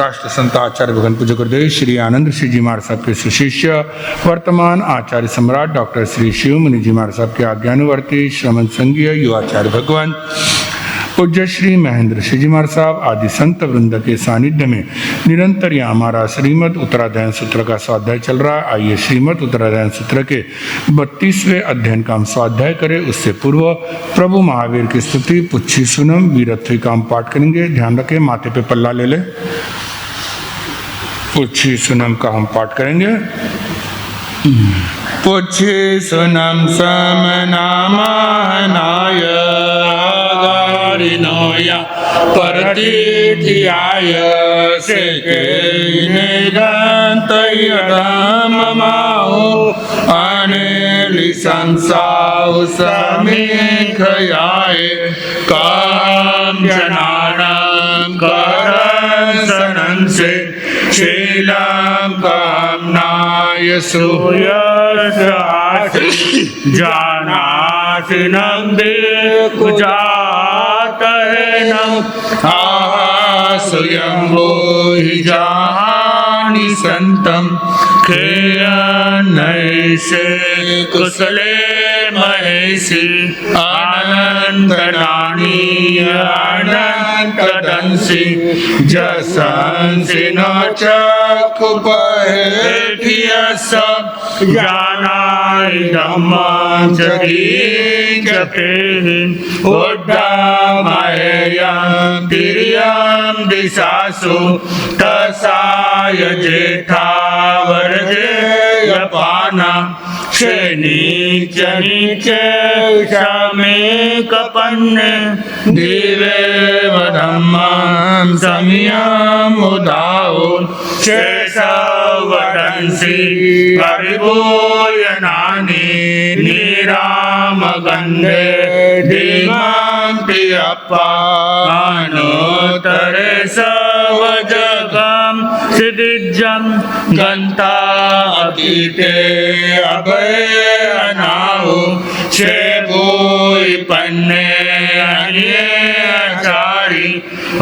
राष्ट्र संत आचार्य भगवान पूज्य गुरुदेव श्री आनंद ऋषि जी महाराज साहब के सुशिष्य वर्तमान आचार्य सम्राट डॉक्टर श्री शिव मुनि जी महाराज साहब के आज्ञानुवर्ती श्रमण संघीय युवाचार्य भगवान पूज्य श्री महेंद्र ऋषि जी महाराज साहब आदि संत वृंद के सानिध्य में निरंतर यहाँ हमारा श्रीमद उत्तराध्ययन सूत्र का स्वाध्याय चल रहा है। आइए श्रीमद उत्तराध्ययन सूत्र के 32वें अध्ययन का हम स्वाध्याय करें। उससे पूर्व प्रभु महावीर की स्तुति पुच्छी सुनम वीरत्व का हम पाठ करेंगे। ध्यान रखें, माथे पे पल्ला ले ले। पुच्छी सुनम का हम पाठ करेंगे। पुच्छी सुनम समनामानाय गारिनोया परतिथियाय सेके निरंतय धम्ममाओ अनेलि संसाउ समीखयाय काम जनानां करसनं से शीलं कामनाय सूयशासि जानासिनं दिक्कुजातहेनं आहासुयं हि जानि सन्तं खेयनैषे कुशले महेशि अनन्तनानि अनन्तदंसि जसंसि न चक्षुपहेठियस जानाय धम्मं जगीजकेः उड्डमहेयं तिर्यं दिशासु तसाय जेठावर्जेयपाना नीचे नीचे शमे कपन्ने दिवे धम्मं समयं उदाओ शेषवदंसि परिभूयनानि निरामगन्धे धीमन्ति अपानुत्तरे सवजगं सिद्धिजं गन्ता अतीते अभयनाहु शेभूय पन्ने अन्यचारि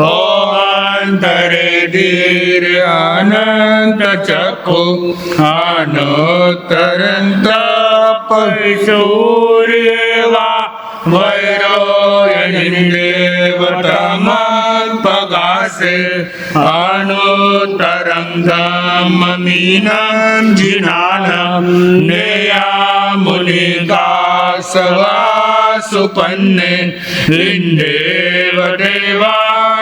ओहंतरे धीर अनंत चक्षु अनुत्तरन्त परिशूर्यवा वैरोयनिदेवतमं पगासे अनुत्तरं धम्ममीनं जिनानं नेयामुनिका सवासुपन्ने लिन्देव देवानमानुभावे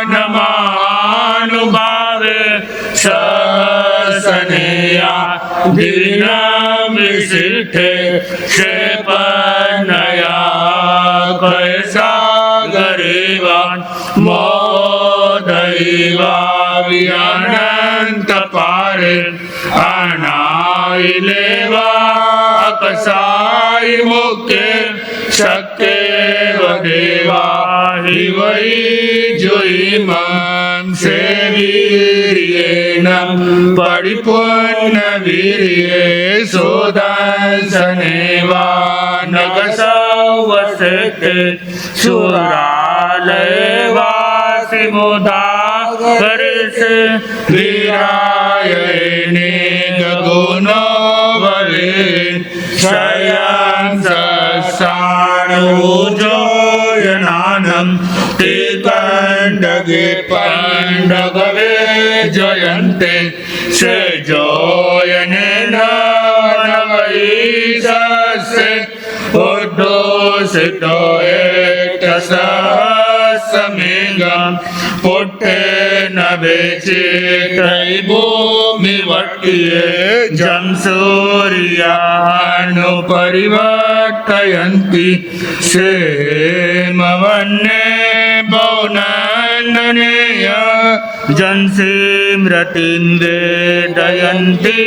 ससनेया दीनविसिद्धे क्षेपनया कैसागरेवान् मोदैवा विअनन्त पारे अनाइलेवा अकसाय मुखे शक्येव देवा हि वै जुइमं सेवीर्येण परिपूर्णवीर्ये सुदर्शनेवा नगसवसते सुरालयवासि मुदा हरिषे वीरायणे गुणो भवेत् शयं ससाणुजोयनानं ते कण्डगे पण्डगवे जयन्ते से जोयनेन नवैषस्य उद्धोषितो एकसहस्रमेघं पुट्टेन वेचितै भूमिवट्ये जं सूर्यानुपरिवर्तयन्ति क्षेमवन्ये बहुनन्दनेय जंसीम्रतिं वेदयन्ति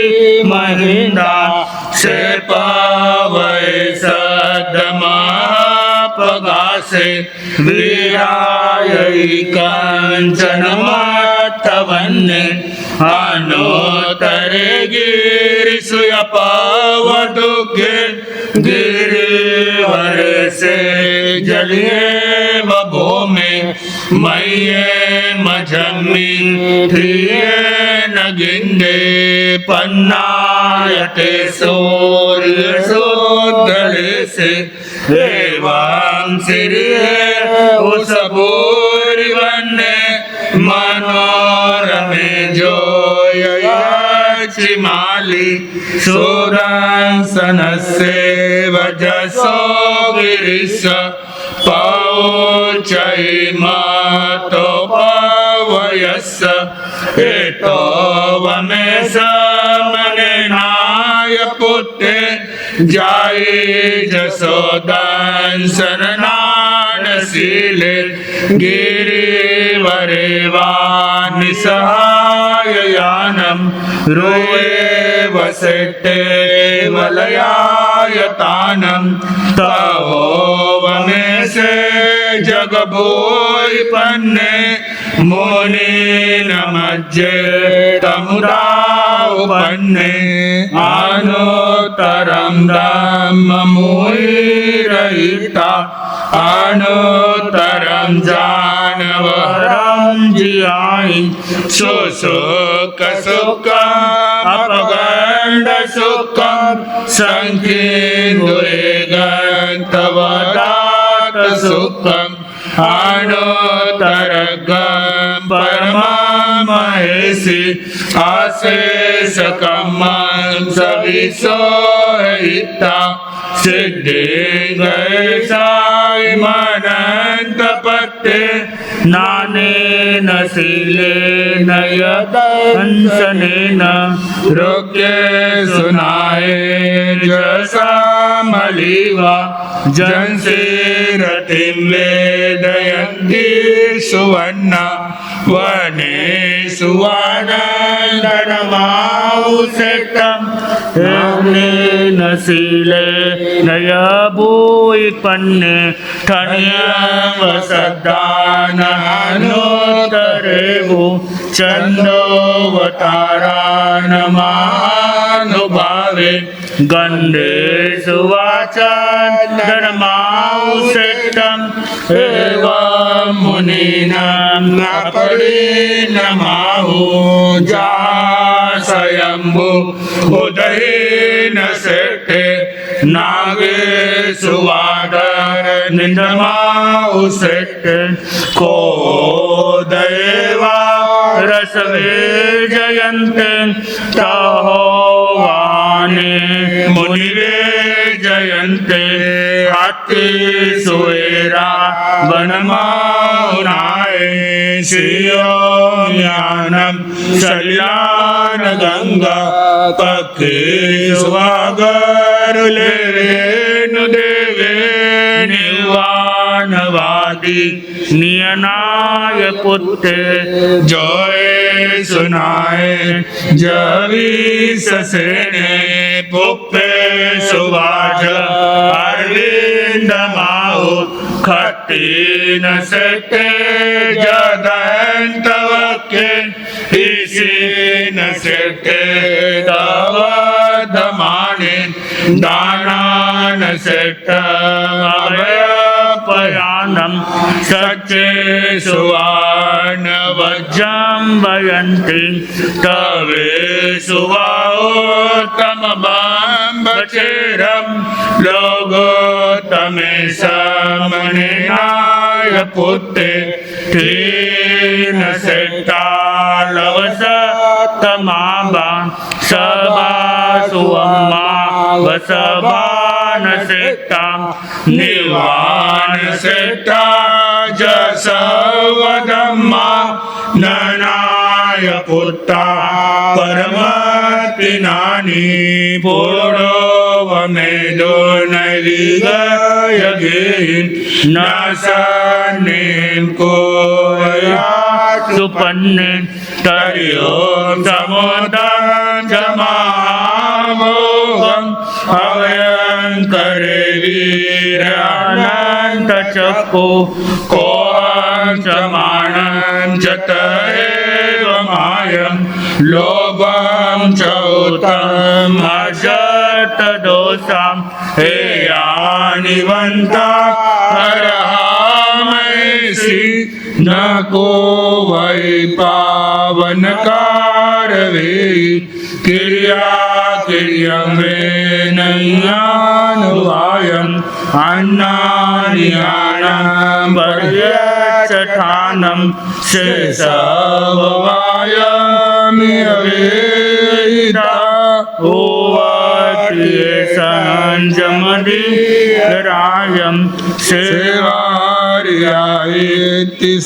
महिन्दा क्षेपवै सद्महापगासे वीरायै काञ्चनमथवन्ये अनुत्तरे गिरिसुयपावडुगे गिरिवर्षे जलिये भूमि मय्ये मजम्मी थिये नगिंदे पन्नायते सूर्य सोदले से एवं सिरिये उसबूरी वन्ने मनोरमे जोययाचिमाली सुरासनस्य वजसो गिरिश पौचैमातो पवयस्स एतो वमेश मनेनाय पुत्रे जाये जसोदान शरणानशीले गिरिवरेवानिसहाययानं रुवे वसटे वलयायतानं तवो वमेशे जगभूय पन्ने मुनि नमज्जे तमुदाउपन्ने अनुतरं धम्ममुनिरहिता अनुतरं जानवरं जियायि सुसुख सुखम् अपगण्ड सुखं संकीर्णगन्तवदात सुखम् अनुतरगं परममहेशि अशेषकमं सविशोहिता सिद्धि गैसाय मनन्तपत्ते नानेन शीलेन यदंशनेन रोक्ये सुनाये जसामलिवा जंसीरतिं वेदयन्ति सुवर्णा वने सुवानन्दनमाहुषितं यज्ञेन शीलेन यभूयपन्ने ठण्यवसद्दाननुत्तरेवो चन्दोवतारानमानुभावे गन्धे सुवाचन्दनमाहुषितम् एवं मुनीनां अपरिणमाहु जासयम्भु उदयेन सेठे नागे सुवादर निन्दमाहुषिते को देवा रसवे जयन्ते तहोवाने मुनिवे जयन्ते हाथी सुवेरा वनमाउनाय श्रियोम्यानं शल्यान गंगा पक्षी स्वागरुलेनु देवे निवानवादी नियनाय पुत्रे जय सुनाए जवी ससेने पुप्पे सुवाज अरविंद माहु खट्टीन सेटे जदंतवके इसीन सेटे तवधमाने दानान सेट अभयपयानं सच्चे सुवान वज्रं वयन्ति तवे सुवाओत्तमबम्बचेरं लोगोत्तमे समनेनाय पुत्रे तेन सेट्टालवसत्तमाबा सभासुअम्मा वसभानसेट्टां निवानसेट्टा जसवदम्मा ननाय पुत्ता परमतिनानि पूर्णो वमेदो नैविगयगेन् न सन्निं कोयात् सुपन्ने तर्यों समुदं जमामोहम् अभयङ्करे वीरानन्तचक्षु कोऽहं च मानं च तदेव मायं लोभं च उतमजतदोषं हेयानिवन्ता हरहामहि श्री न को वै पावन कारवे क्रिया क्रियमेनयानुवायम् अन्नान्यानं पर्यचठानं शेषवायमियवेदिता ओवाट्येषाञ्जमदीरायं सेवार्यायेति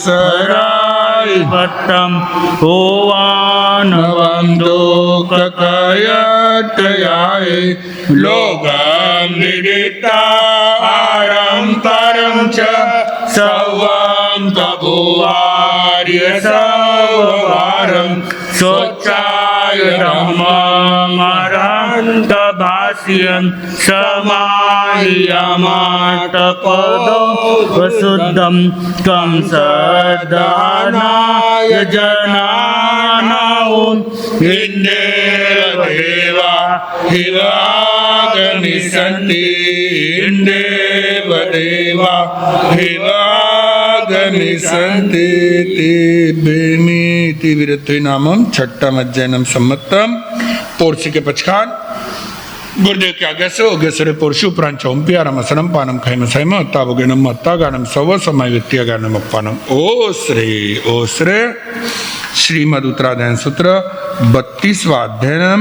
सराय भट्टम् ओवानवं लोककयटयाय लोकं विदितारं परं च सर्वं तभुवार्य सर्ववारं सोच्चाय धम्ममरन्तभाष्यं समाह्यमातपदो वसुद्धं तं सदानाय जनानां इन्देवदेवा हिवागमिषन्ति इन्देवदेवा हिवागमिषन्ति तेभ्येमिति विरत्वेनामं छठम अध्ययनम सम्मतम पोर्षि के पचखान गुरुदेव की आज्ञा से ओगेसरे पोर्षि उपरांत चौंपियारम असनम पानम खैम सैम अत्तावगेनम अत्तागानम सव समय वित्तीयगानम अप्पानम ओ श्रे श्रीमद उत्तराधायन सूत्र 32वां अध्ययनम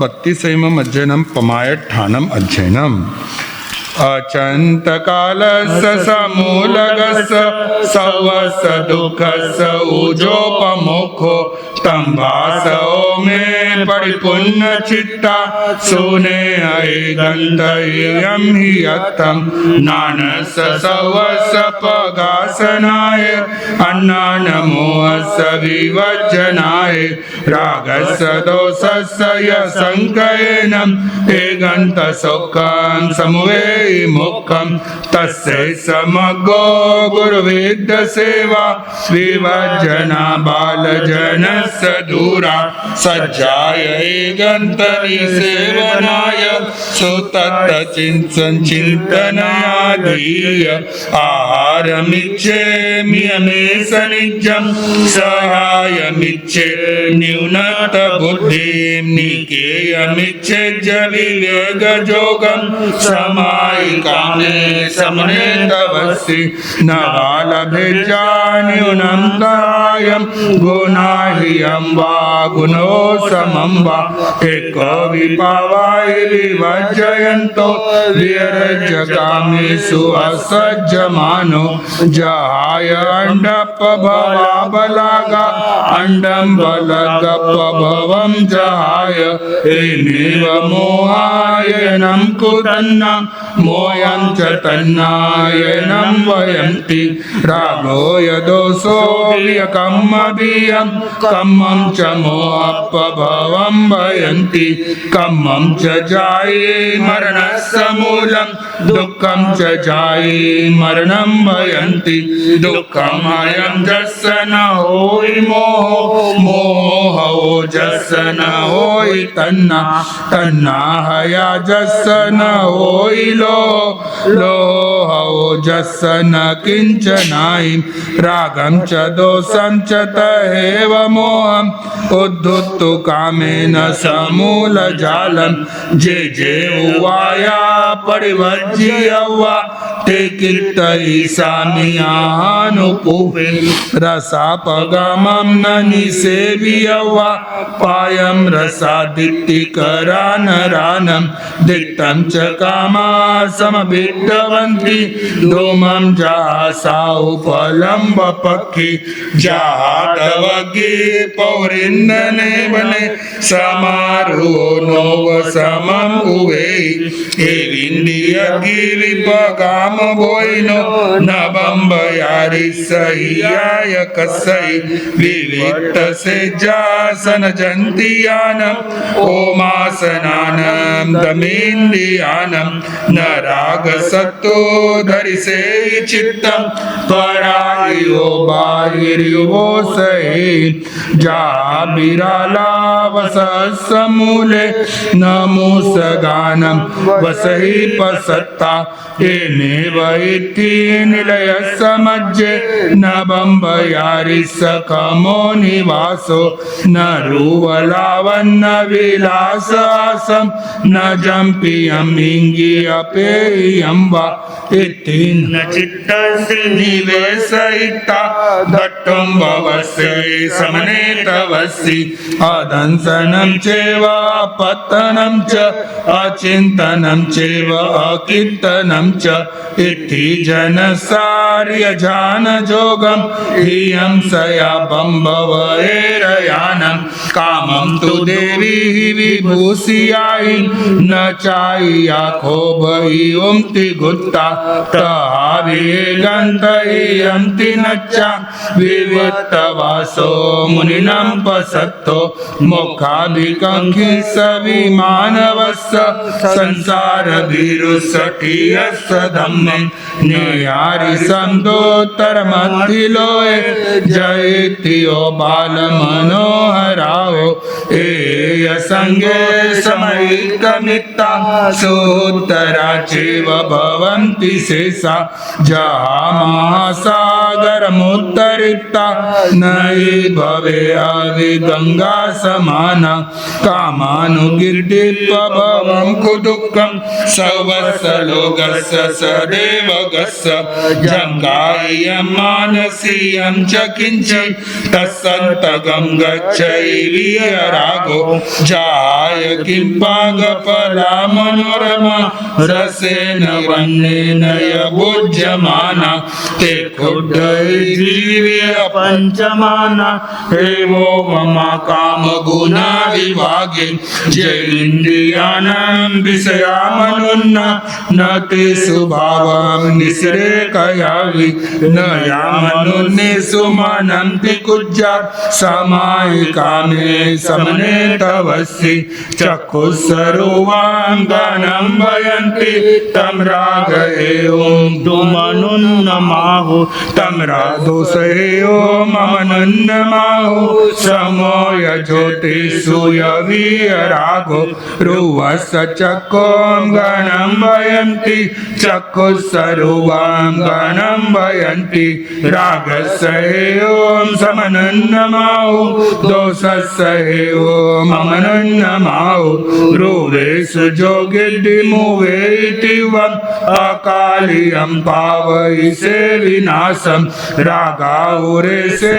32वें अध्ययनम पमायठानम अध्ययनम अचंतकालस्य समूलगस्य सवस दुःखस्य उजोपमुखो तं भासो मे परिपूर्ण चित्ता सुने गन्धयं हि यत्तं नानस सवस पगासनाय अन्नानमोहस्य विवज्जनाय रागस्य दोषस्य यशङ्कयेन हे गन्तशोकं समुवे मुखम तस्य समगो गुरुवेद सेवा विवजना बालजनस्य दूरा सज्जाय गन्तरि सेवनाय सुतत चिन्तनाधीय आहारमिच्छेमि अमेष नित्यं सहायमिच्छे न्यूनत बुद्धिं निकेयमिच्छेज्य विवेकयोगं कामे समने तवसि न लभेजा न्यूनं दायं गुणाह्यं वा गुणो समं वा एको विपावाय विवज्जयन्तो विरज्यकामेषु असज्जमानो जहाय अण्डपभवाबलागा अण्डं बलगपभवं जहाय एनेव मोहायनं कुतन्ना मोयं च तन्नायनं वयन्ति रागो यदोषो व्यकम्मभियं कम्मं च मोहपभवं वयन्ति कम्मं च जाये मरणस्य मूलं दुःखं च जाये मरणं वयन्ति दुःखम् अयं जस्य न होयि मोहो मोहो जस्य न होयि तन्ना तन्नाहया जस्य न होयि लोहो जस्य न किञ्चनाय रागं च दोषं च तहेव मोहम् उद्धुत्तु कामेन समूलजालं जे उवाया परिवर्ज्य वा ते कीर्तयि सामियानुपूपे रसापगमं न निसेव्य वा पायं रसादित्तिकरानरानं दिक्तं च कामा समभिद्रवन्ति धूमं जासा उपलम्बपक्षि जातवगे पौरिन्दने वने समारोह नोव समं उवे एविन्द्रियगी विपगाम भोइनो नबम्बयारि सह्याय कसै विविक्त से जासन जन्तियानम् ओमासनानं दमेन्द्रियानं न रागसत्तो धरिसे चित्तं परायो बाहिर्यो सहे जा बिराला वसमूले नमोसगानं वसहि पसत्ता एने नेव इति निलय समज्जे न बम्बयारि सकमो निवासो न रुवलावन्न विलासासं न जम्पियं इंगियपेयं वा इति न चित्तस्य निवेशयिता दट्टं भवस्य समनेतवसि अदंसनं चैव अपतनं च अचिन्तनं चैव अकीर्तनं च इति जनसार्यजानजोगं हियं सया बम्बवैरयानं कामं तु देवी विभूषियायि न चाया खोभयि ओंति गुत्ता ताविगन्तयन्ति नच्चा विवत्तवासो मुनिनां पसत्तो मोक्षाभिकाङ्क्षी सविमानवस्य संसारभिरुषठीयस्य धम्मं नेयारि सन्दोत्तरमथिलोये जयत्यो बालमनोहराओ एय संगे समयिकमित्ता सोत्तरा चैव भवन्ति शेषा जहामहासागरमुत्तरिक्ता नयि भवे आदिगङ्गा समाना कामानुकीर्तिपभवं कुदुःखं सर्वस्वलोकस्य सदेवगस्य जङ्गायं मानसीयं च किञ्चित् तत्सन्तकं गच्छैवियरागो जाय किं पागफला मनोरमा रसेन वन्नेन यभुज्यमाना ते क्षुद्रजीव्य पञ्चमाना एवो मम कामगुणाविभागे जैन्द्रियाणां विषयामनुन्ना न तेषु भावं निःश्रेकयावि न यामनुन्नेषु मनन्ति कुज्जा समायिकामे समने तवसि चक्षुस्सर्वाङ्गानां भयन्ति तं रागहेयं तुमनुन्नमाहो तं राधोषहेयो ममनुन्नमाहो समोय ज्योतिषु यविरागो रुवस्य चकों गणं भयन्ति चक्षुस्सर्वां गणं भयन्ति रागस्हेयो समनुन्नमाहो दोषस्हेयो ममनुन्नमाहो रुवेषु जोगिद्धिमुवेति वम् अकालियं पावयिषे विनाशं रागाहुरेशे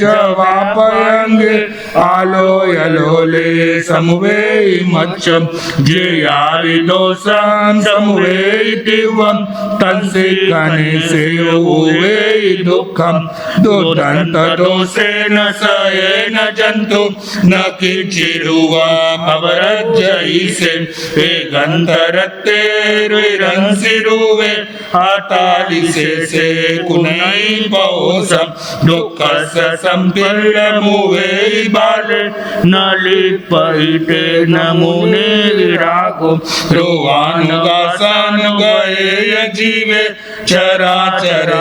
जवापयंगे आलोय लोले समुवेयि मच्छं जेयाविदोषं समुवेयिति वम् तत्सिकनेशे उवेयि दुःखं दुर्दन्तदोषेण सयेन जन्तु न किञ्चिरुवम् अवरज्जयिषे हे गन्धरत्तेर्विरंसिरुवे आतालिशेषे कुनै पौषं दुःखस्य सम्पीर्णमुवे बाले न लिपयिते न मुने विरागो ध्रुवानुगासानुगये जीवे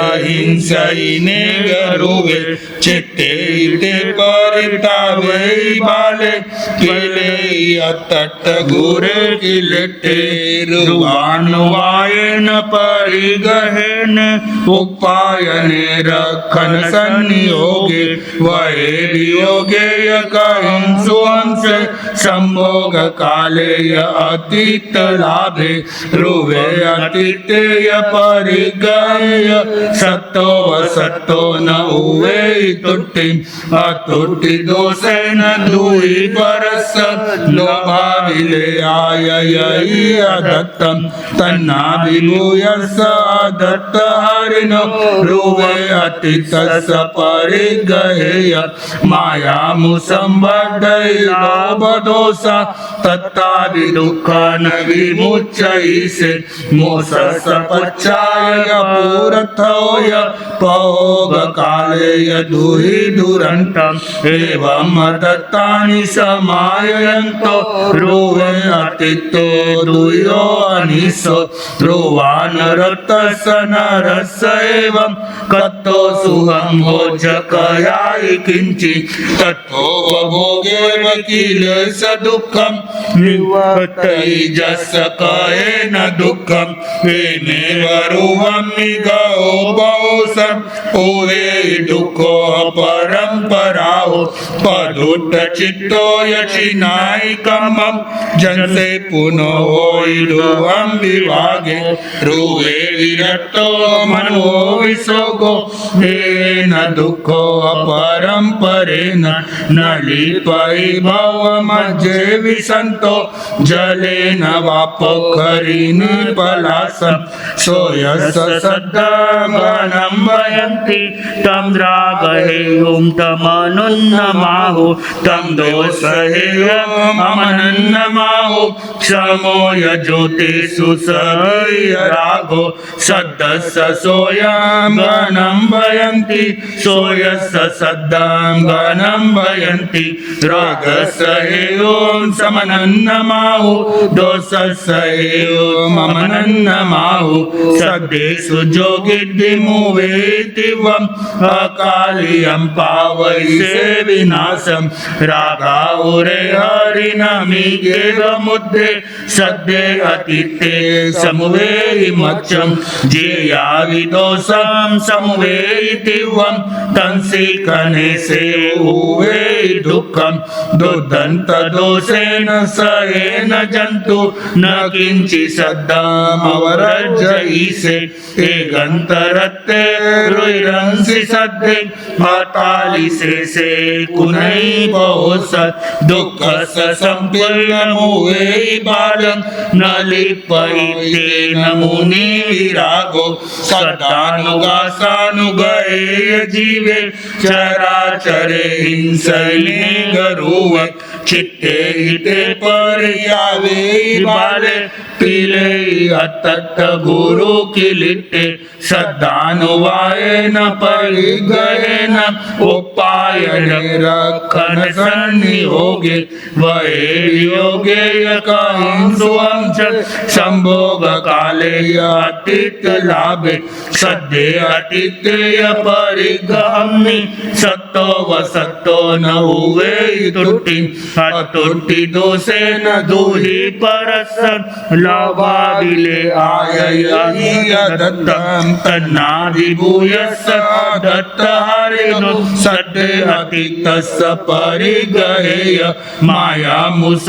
चराचरहिंसैने गरुवे चित्ते इते परितावे बाले किले अतट्ट गुरे किलेटे रुवानुवायेन परिगहेन उपायने रखन संयोगे वये वियोगे यकहिं सुहंसे संभोग काले अतीत लाभे रुवे अतीतेय परिगय सत्तो वसत्तो न उवे तुट्टि अतुट्टि दोषेण दुहि परस लोभाविले आययि अदत्तं तन्नाभिभूयस अदत्त हरिणो रुवे अतीतस्य परिगहेय मायामुसंबद्धै लोभदोष तत्तादिदुःखान् विमुच्यैषे मोक्षस्य पच्चाय पुरथोय भोगकाले दुहि दुरन्तम् एवं दत्तानि सम समाययन्तो ध्रुवे अतितो दुयो अनिसो ध्रुवानरतस्य नरस्य एवं कत्तो सुहं भोजकयाय किंचि तत्तो भोगेव किल स दुःखं निवर्तयिजस्य कयेन दुःखं हेमेव रूपं निगो बहुसं ओवे दुःखो परम्पराओ पदुट्ट चित्तो यचिनायिकमं जनसे पुनो होइडुवं विभागे रूवे विरक्तो मनो विसोगो हेन दुःखो परम्परेण न लिपयि भवमज्जे विसन्तो जलेन वा पोखरिनि पलासं सोऽयस्य सद्दामनं वयन्ति तं द्रागहेयुं तमनुन्नमाहु तं दोषहेयमनन्नमाहु क्षमो यज्योतिषु रागो सद्दस्य सोऽयं गणं वयन्ति सोऽयस्य सद्दां गणं वयन्ति रागस्य हेयों समनन्नमाहु दोषस्य हेयोमनन्नमाहु सद्देषु जोगिद्धिमुवेतिवम् अकालियं पावयिषे विनाशं रागाहुरे हरिनमिगेवमुद्रे सद्ये अतीते समुवेयि मच्चं जेया विदोषं समुवेयितिवं तंसिकनेसे उवेयि दुःखं दुर्दन्तदोषेण सहेन जन्तु न किञ्चि सद्दामवरजयिषे एगन्तरत्ते रुइरंसि सद्दे पातालिशेषे कुनै बहुसत् दुःखस्य सम्पूर्णमुवेयि बालं न लिपयिते न मुनि विरागो सदानुगासानुगये जीवे चराचरे हिंसैने गरुवत् चित्ते हिते पर्यावे बाले पीले अतत गुरु किलिटे सदानुवायेन परिगयेन उपायन रक्षण संनियोगे वये योगे यकांसुवं च संभोग काले अतीत लाभे सद्ये अतीतेय परिगहम्नि सत्तो वसत्तो न हुवे तुट्टि अतुट्टि दोषेन दूहि परस्सं लाभादिले आययहि दत्तं तन्नादिभूयस्य दत्तहरिणो सद्ये अतीतस्य परिगहेय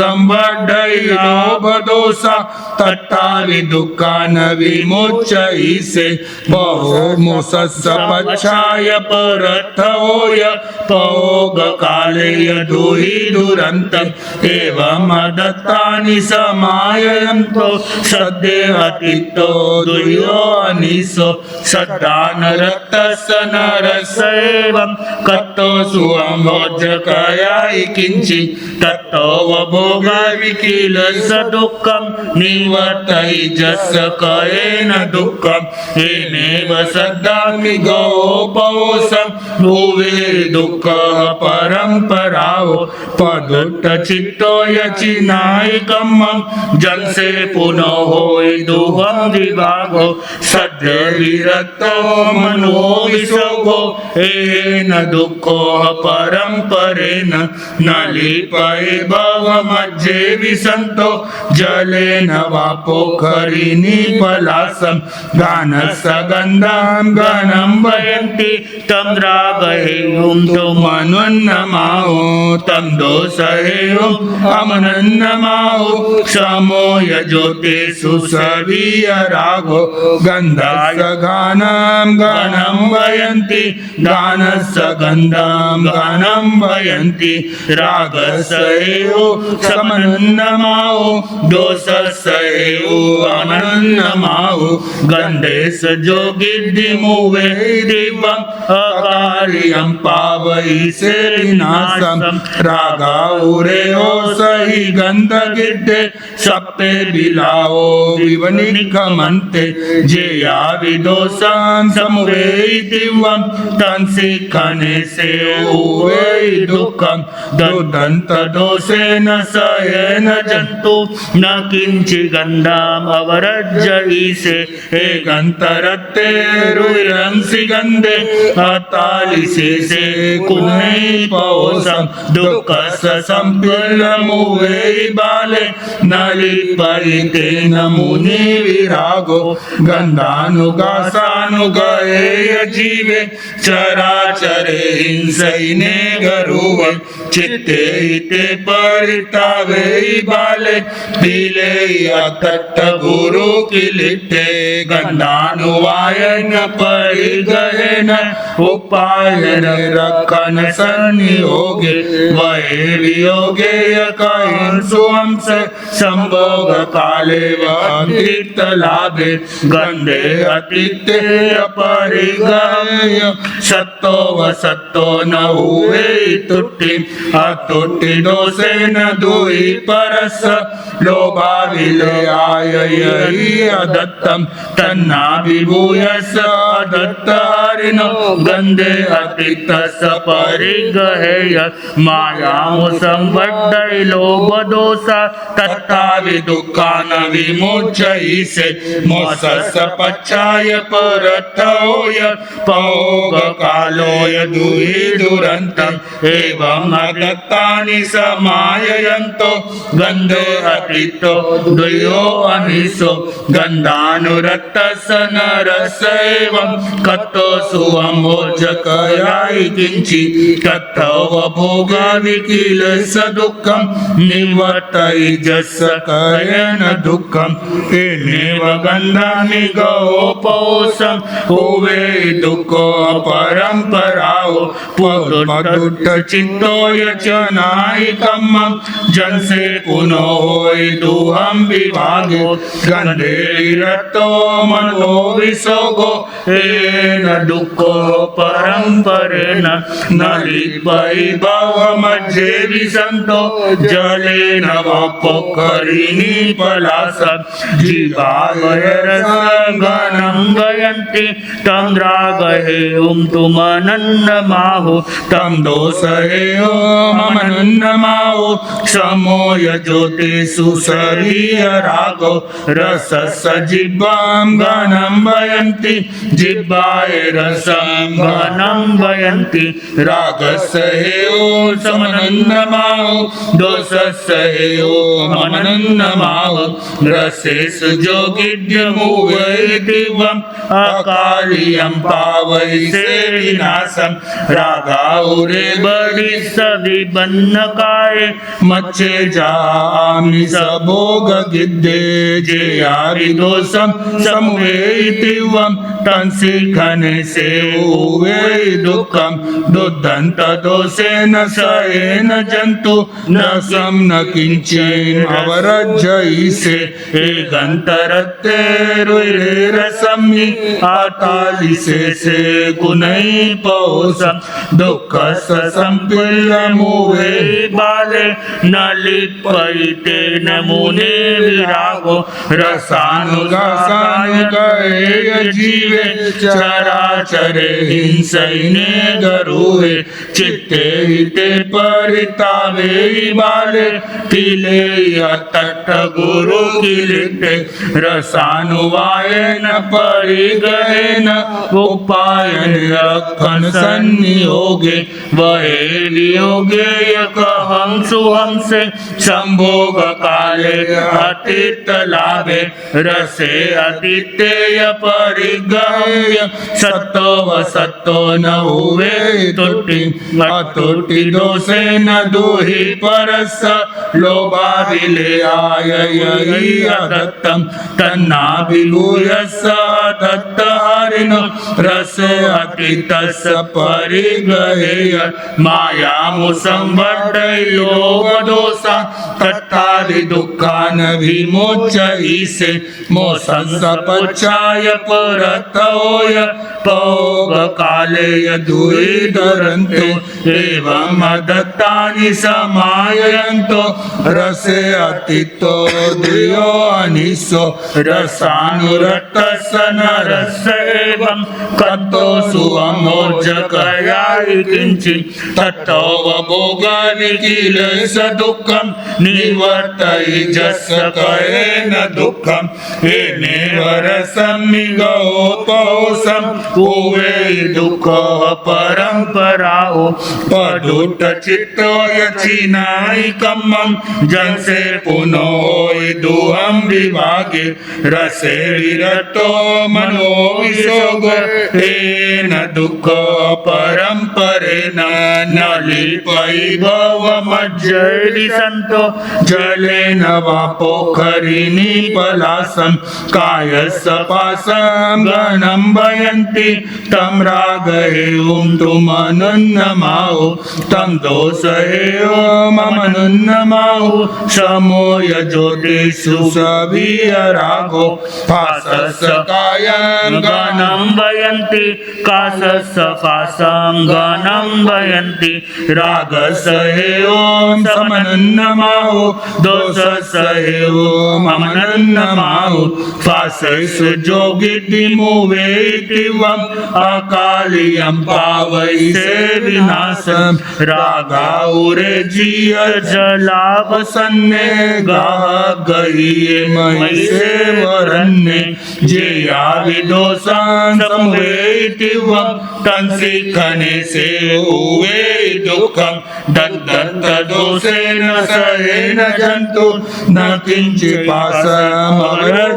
मायामुसंवर्धयिनो बदोषा तत्तावि दुःखान् विमुच्यैषे बहुमुषस्य पच्छाय परथवोय भोगकाले यदुहि दुरन्तम् एवमदत्तानि समाययन्तो सद्ये अतीतो दुयो अनिसो सद्दानरक्तस्य नरस्य एवं कत्तो सुहं भोजकयाय किंचि तत्तो वभोगविकिलस्य दुःखं निवर्तयिजस्य कयेन दुःखं हेनेव सद्दामि गोपवसं भुवे दुःखः परम्पराओ पदुट्ट चित्तो यचिनायिकमं जनसे पुनो होय दुहं विभागो सद्य विरक्तो मनो विशोगो हेन दुःखो परम्परेण न लिपये भवमज्जे विसन्तो जलेन वा पोखरिनि पलासं गानस्य गन्धां गणं वयन्ति तं रागहेयुं तुमनुन्नमाहो तं दोषहेयुम् अमनन्नमाहो क्षमो यज्योतिषु रागो गन्धस्य गानं गणं वयन्ति गानस्य गन्धं गणं वयन्ति रागस्य समनन्नमाहो दोषस्य अमनन्नमाहो गन्धेस्य जोगिद्धिमुवे दिवम् अकार्यं पावयिषे विनाशं रागाहुरेयो सहि गन्धगिद्धे सप्ते बिलाओ विवनिकमन्ते जेया विदोषां समुवेयिति दिव्यं तंसिखने से उवे दुःखं दुर्दन्तदोषेण सयेन जन्तु न किञ्चि गन्धाम् अवरज्जयिषे हे गन्तरत्तेरुरंसि गन्धे अतालिशेषे कुनै पौषं दुःखस्य सम्पिल्लमुवे बाले न लिप्यते न मुनि विरागो गन्धानुगासानुगये जीवे चराचरे हिंसैने गरुव चित्ते हिते परितावे बाले पीले अतट्ट गुरु किलिटे गन्धानुवायन परिगयन उपायन रखन संयोगे वये वियोगे यकयन सुहंस संभोग काले वतीर्थ लाभे गंधे अतीते अपरिगय सत्तो व सत्तो न हुए तुट्टी अतुट्टी दोषे न दुई परस लोभा विले आय अदत्तम तन्ना विभूयस अदत्त हरिनो गंधे अतीत परिगहेय मायां संवर्धय लोभ दोषा तथा विदुःखान विमोचयिषे मोसस पच्चाय परतोय पौग कालोय दुहि दुरन्तं एवं अदत्तानि समाययन्तो गन्धे अतीतो द्वयो अनिशो गन्धानुरक्तस्य नरस एवं कत्तो सुवमोचकयाय किञ्चि तत्तव भोगाविकिल स दुःखं निवर्तयिजस्य कयन दुःखं तेनेव गन्धानि गोपौषं हुवे दुःखो परम्पराओ पुरुष चित्तोय च नायिकम् जनसे पुनो होय दुहं विभागो गन्धे विरक्तो मनो विशोगो येन दुःखो परम्परेण न लिप्यै भवमध्ये विसन्तो जलेन वा पोखरिणी पलासं जीवावयरसगनं गयन्ति तं रागहेयं तुमनन्दमाहो तं दोषहेयमनन्दमाहो समोय ज्योतिषु शरीर रागो रसस्य जिह्वां गनं वयन्ति जिह्वाय रसं गनं वयन्ति रागस्य हेयो समनन्दमाहो दोषस्य हेयो मनन्दमाहो रसेषु जोगिड्यमुवै दिवम् अकार्यं पावैषे विनाशं रागाउरे बडि सविबन्नकाय मच्चे जामि सबोग गिद्धे जेयारि दोषं समुवेतिवं तंसिखने से उवे दुःखं दुर्दन्त दोषेन सयेन जन्तु न सं न किञ्चिन् अवरज्जयिषे हे गन्तरत्तेरुरसंहि अतालिशेषे गुणै पौषं दुःखस्य सम्पिल्लमुवे बाले न लिप्यते न मुने विरागो रसानुगासानुगये जीवे चराचरे हिंसैने गरुवे चित्ते हिते परितावे बाले पीले अतट्ट गुरु किलिटे रसानुवायन परिगयन उपायन रखन संयोगे वये वियोगे यकहं सुहंसे संभोग काले अतीत लाभे रसे अतीतेय परिगय सत्तो व सत्तो न हुवे तुट्टी अतुट्टी दोषे न दुहि परस लोभा विले आय अदत्तं तन्ना विभूयस्य दत्त हरिनो रसे अतीतस्य परिगहेय मायां संवर्धय लोभ दोषा तथा दुःखान् विमोचयिषे मोसस्य पच्चाय परतोय पौग काले यदुहि दुरन्ते एवं दत्तानि समाययन्तो रसे अतितो द्वयो अनिशो रसानुरक्तस्य नरस्य एवं कतो सुअमोर्जकयाय किञ्चित् ततो भोगविकिलेश दुःखं निवर्तयिजस्य कयेन दुःखं येनेव रसमिगोपौसं उवे दुःखः परम्पराओ पदुट चित्तो यचिनायिकम्मं जंसे पुनो दुहं विभागे रसे विरतो मनो विशोगो येन दुःखो परम्परेण न लिपै भवमज्जैरिसन्तो जलेन वा पोखरिणी पलासं कायस्य पासं गणं वयन्ति तं रागहेयं तुमनुन्नमाहो तं दोषहेयो ममनुन्नमाहो समो यजोतेषु सभियरागो फासस्य कायं गणं वयन्ति कासस्य फासं गणं वयन्ति रागस्य हेयं समनुन्नमाहो दोषस्य हेयो ममनुन्नमाहो फासस्य जोगिति मुवेति वम् अकालियं पावैसे विनाशं रागाउरे जिय जलावसन्ने गाह गहिये महिषे वरन्ने जेया विदोषां समवेति वम् तंसिखने से उवे दुःखं दत्त दोषेण सहेन जन्तु न किञ्चित् पाशमवरज्जयिषे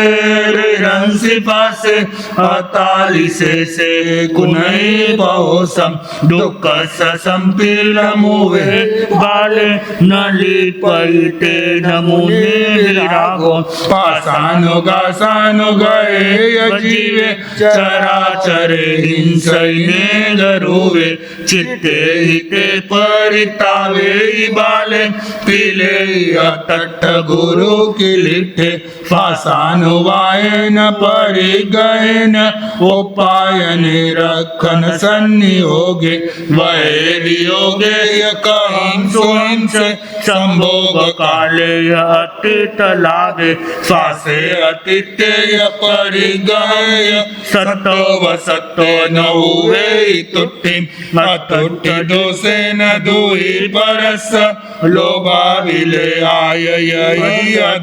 देगन्तरत्तेरिरंसि पाशे अतालिसे से कुनैपौषं दुःखस्य सम्पीलमुवे बाले न लिपैते न मुने विरागो पाशानुगासानुगये जीवे चराचरे हिंसैने गरुवे चित्ते हिते परितावे बाले पीले अतट्ट गुरु किलिठे फासानुवायेन परिगयेन उपायने रखन सन्नियोगे वैर्योगे यकहंसुहंसे संभोग काले अतीत लागे फासे अतिथ्य परिगय सत्तो वसत्तो न हुवे तुट्टि अतुट्टि दोषेन दुहि परस लोभा विलयाय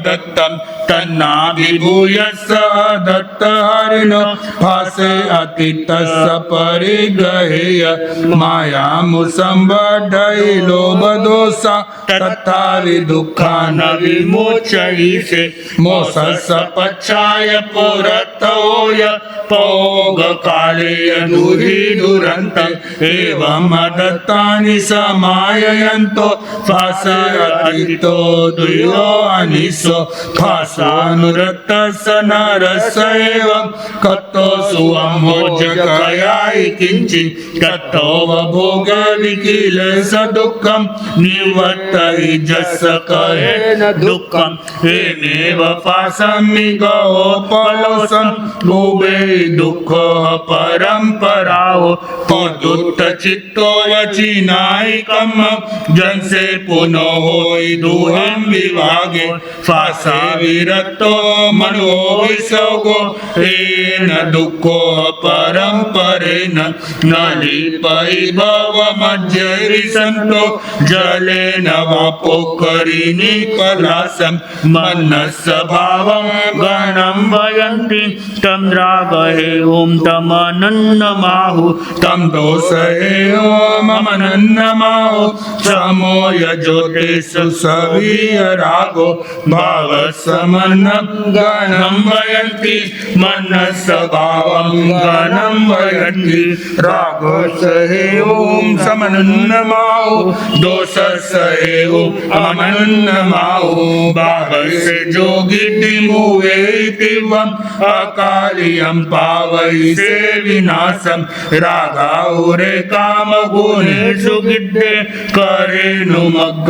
दत्तं तन्नाभिभूयस्य दत्त हरिणो फासे अतितस्य परिगहेय मायामुसंबद्धै लोभदोषा तथा विदुःखान् विमोचयिषे मोसस्य पच्छाय पुरतोय पोगकाले दुहि दुरन्तं एवं दत्तानि समाययन्तो फासयतितो द्वयो अनिशो फासानुरक्तस्य नरस्य एवं कतो सुअमोजकयाय किञ्चित् ततो भोगविकिलेश दुःखं निवर्तयिजस्य कयेन दुःखं येनेव पाशमिगोपलोषं भुवे दुःखः परम्पराओ पदुत्त चित्तो वचिनायिकं जंसे पुनो होय दुहं विभागे फासे विरतो मनो विशोगो येन दुःखो परम्परेण न लिपै भवमज्जैरिसन्तो जलेन वा पोखरिणी पलासं मनस्य भावं गणं वयन्ति तं रागहेयं तमनुन्नमाहो तं दोषहेयो ममनुन्नमाहो समो यजोतेषु सभियरागो भावसमन्नं गणं वयन्ति मनस्य भावं गणं वयन्ति रागस्य हेयं समनुन्नमाहो दोषस्य हेयं अमनुन्नमाहो भावस्य जोगिति मुवेति वम् अकालियं पावैसे विनाशं रागाउरे कामगुणेषु गिद्धे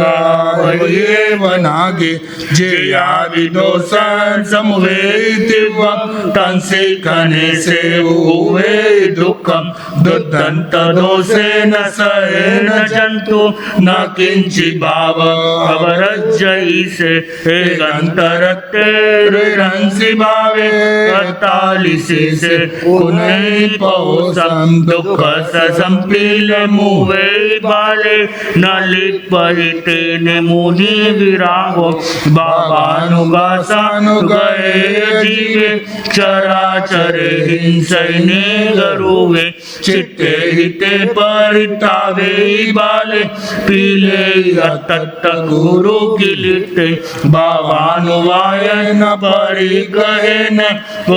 करेणुमग्गावयेव नागे जेया विदो दोषान् समुवेदिवं तंसे खने से उवे दुःखं दुर्दंत दोषेन सहेन जंतु न किंचित् भाव अवरज्जयिषे एगंतरत्ते हंसि भावे अतालिसे से पुनः पौसं दुःख संपीले मुवे बाले न लिप्पहिते मुनि विरागो भावानुगासानुगए जीवे चराचरे हिंसैने गरुवे चित्ते हिते परितावे बाले पीले अतत्त गुरु किलिते भावानुवायन परिगहेन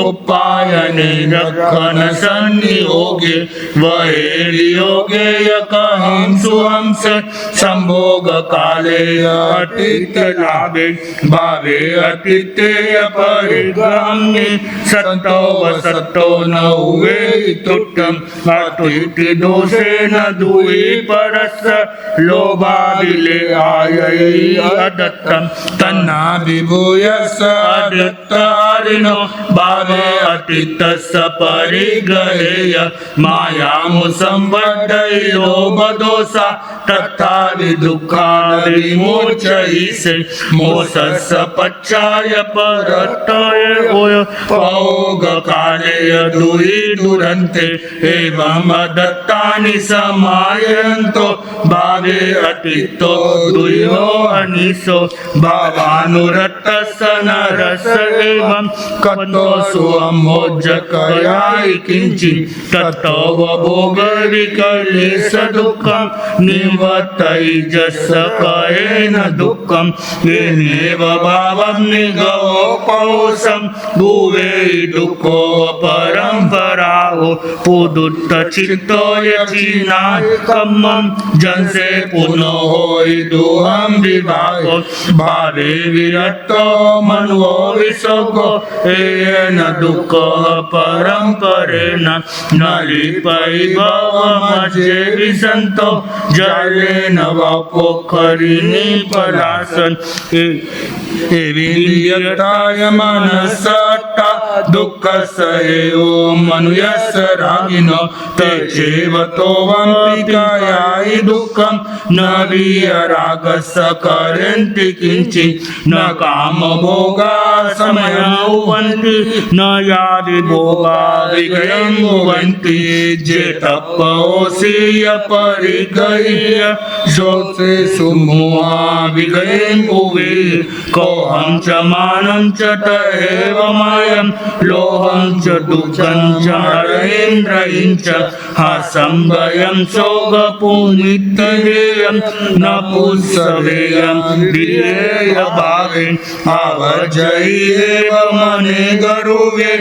उपायने रक्षण संयोगे वहेलियोगे यकहंसु हंस संभोग काले अतीत लाभे भावे अतीतेय परिगम्ये सत्तो वसत्तो न हुए तुट्टम अतुति दोषेण दुई परस लोभादिले आयै अदत्तम तन्ना विभूयस अदत्तारिणो भावे अतीतस परिगहेय मायामुसंबद्धै लोभदोषा तथा दुःखा विमोचयिषे मोसस पच्चाय परत्तय पौगकाले दुहि दुरन्ते एवं अदत्तानि समायन्तो भावे अतीतो दुयो अनिशो भावानुरक्तस नरस एवं कतो सुअमोज्जकयाय किञ्चित् ततो भोग विकलेश दुःखं निवर्तयिजस कयेन दुःखं येनेव भावं निगमोपौषं भुवे दुःखो परम्पराहो पुदुत्त चित्तो यचिनाकम्मं जंसे पुनो होय दुहं विभागो भावे विरक्तो मनो विशोको येन दुःखो परम्परेण न लिपै भवमजे विसन्तो जलेन वा पोखरिणि पलासन एविलियताय मनसट्टा दुःखसयो मनुयस रागिनो तचेवतो वंपिकायाय दुःखं न विरागस करन्ति किंचित् न कामभोगा समयौवन्ति न यादि भोगा विगयं भुवन्ति जे तपोसीय परिगह्य शोचे सुमोहा विगयं भुवे कोहं च मानं च तदेव मायं लोहं च दुःखं च हरेन्द्रयं च हासंभयं शोकपुनित्ययं न पुंसवेयं धियेय भावे आवर्जयि एव मने गरुवे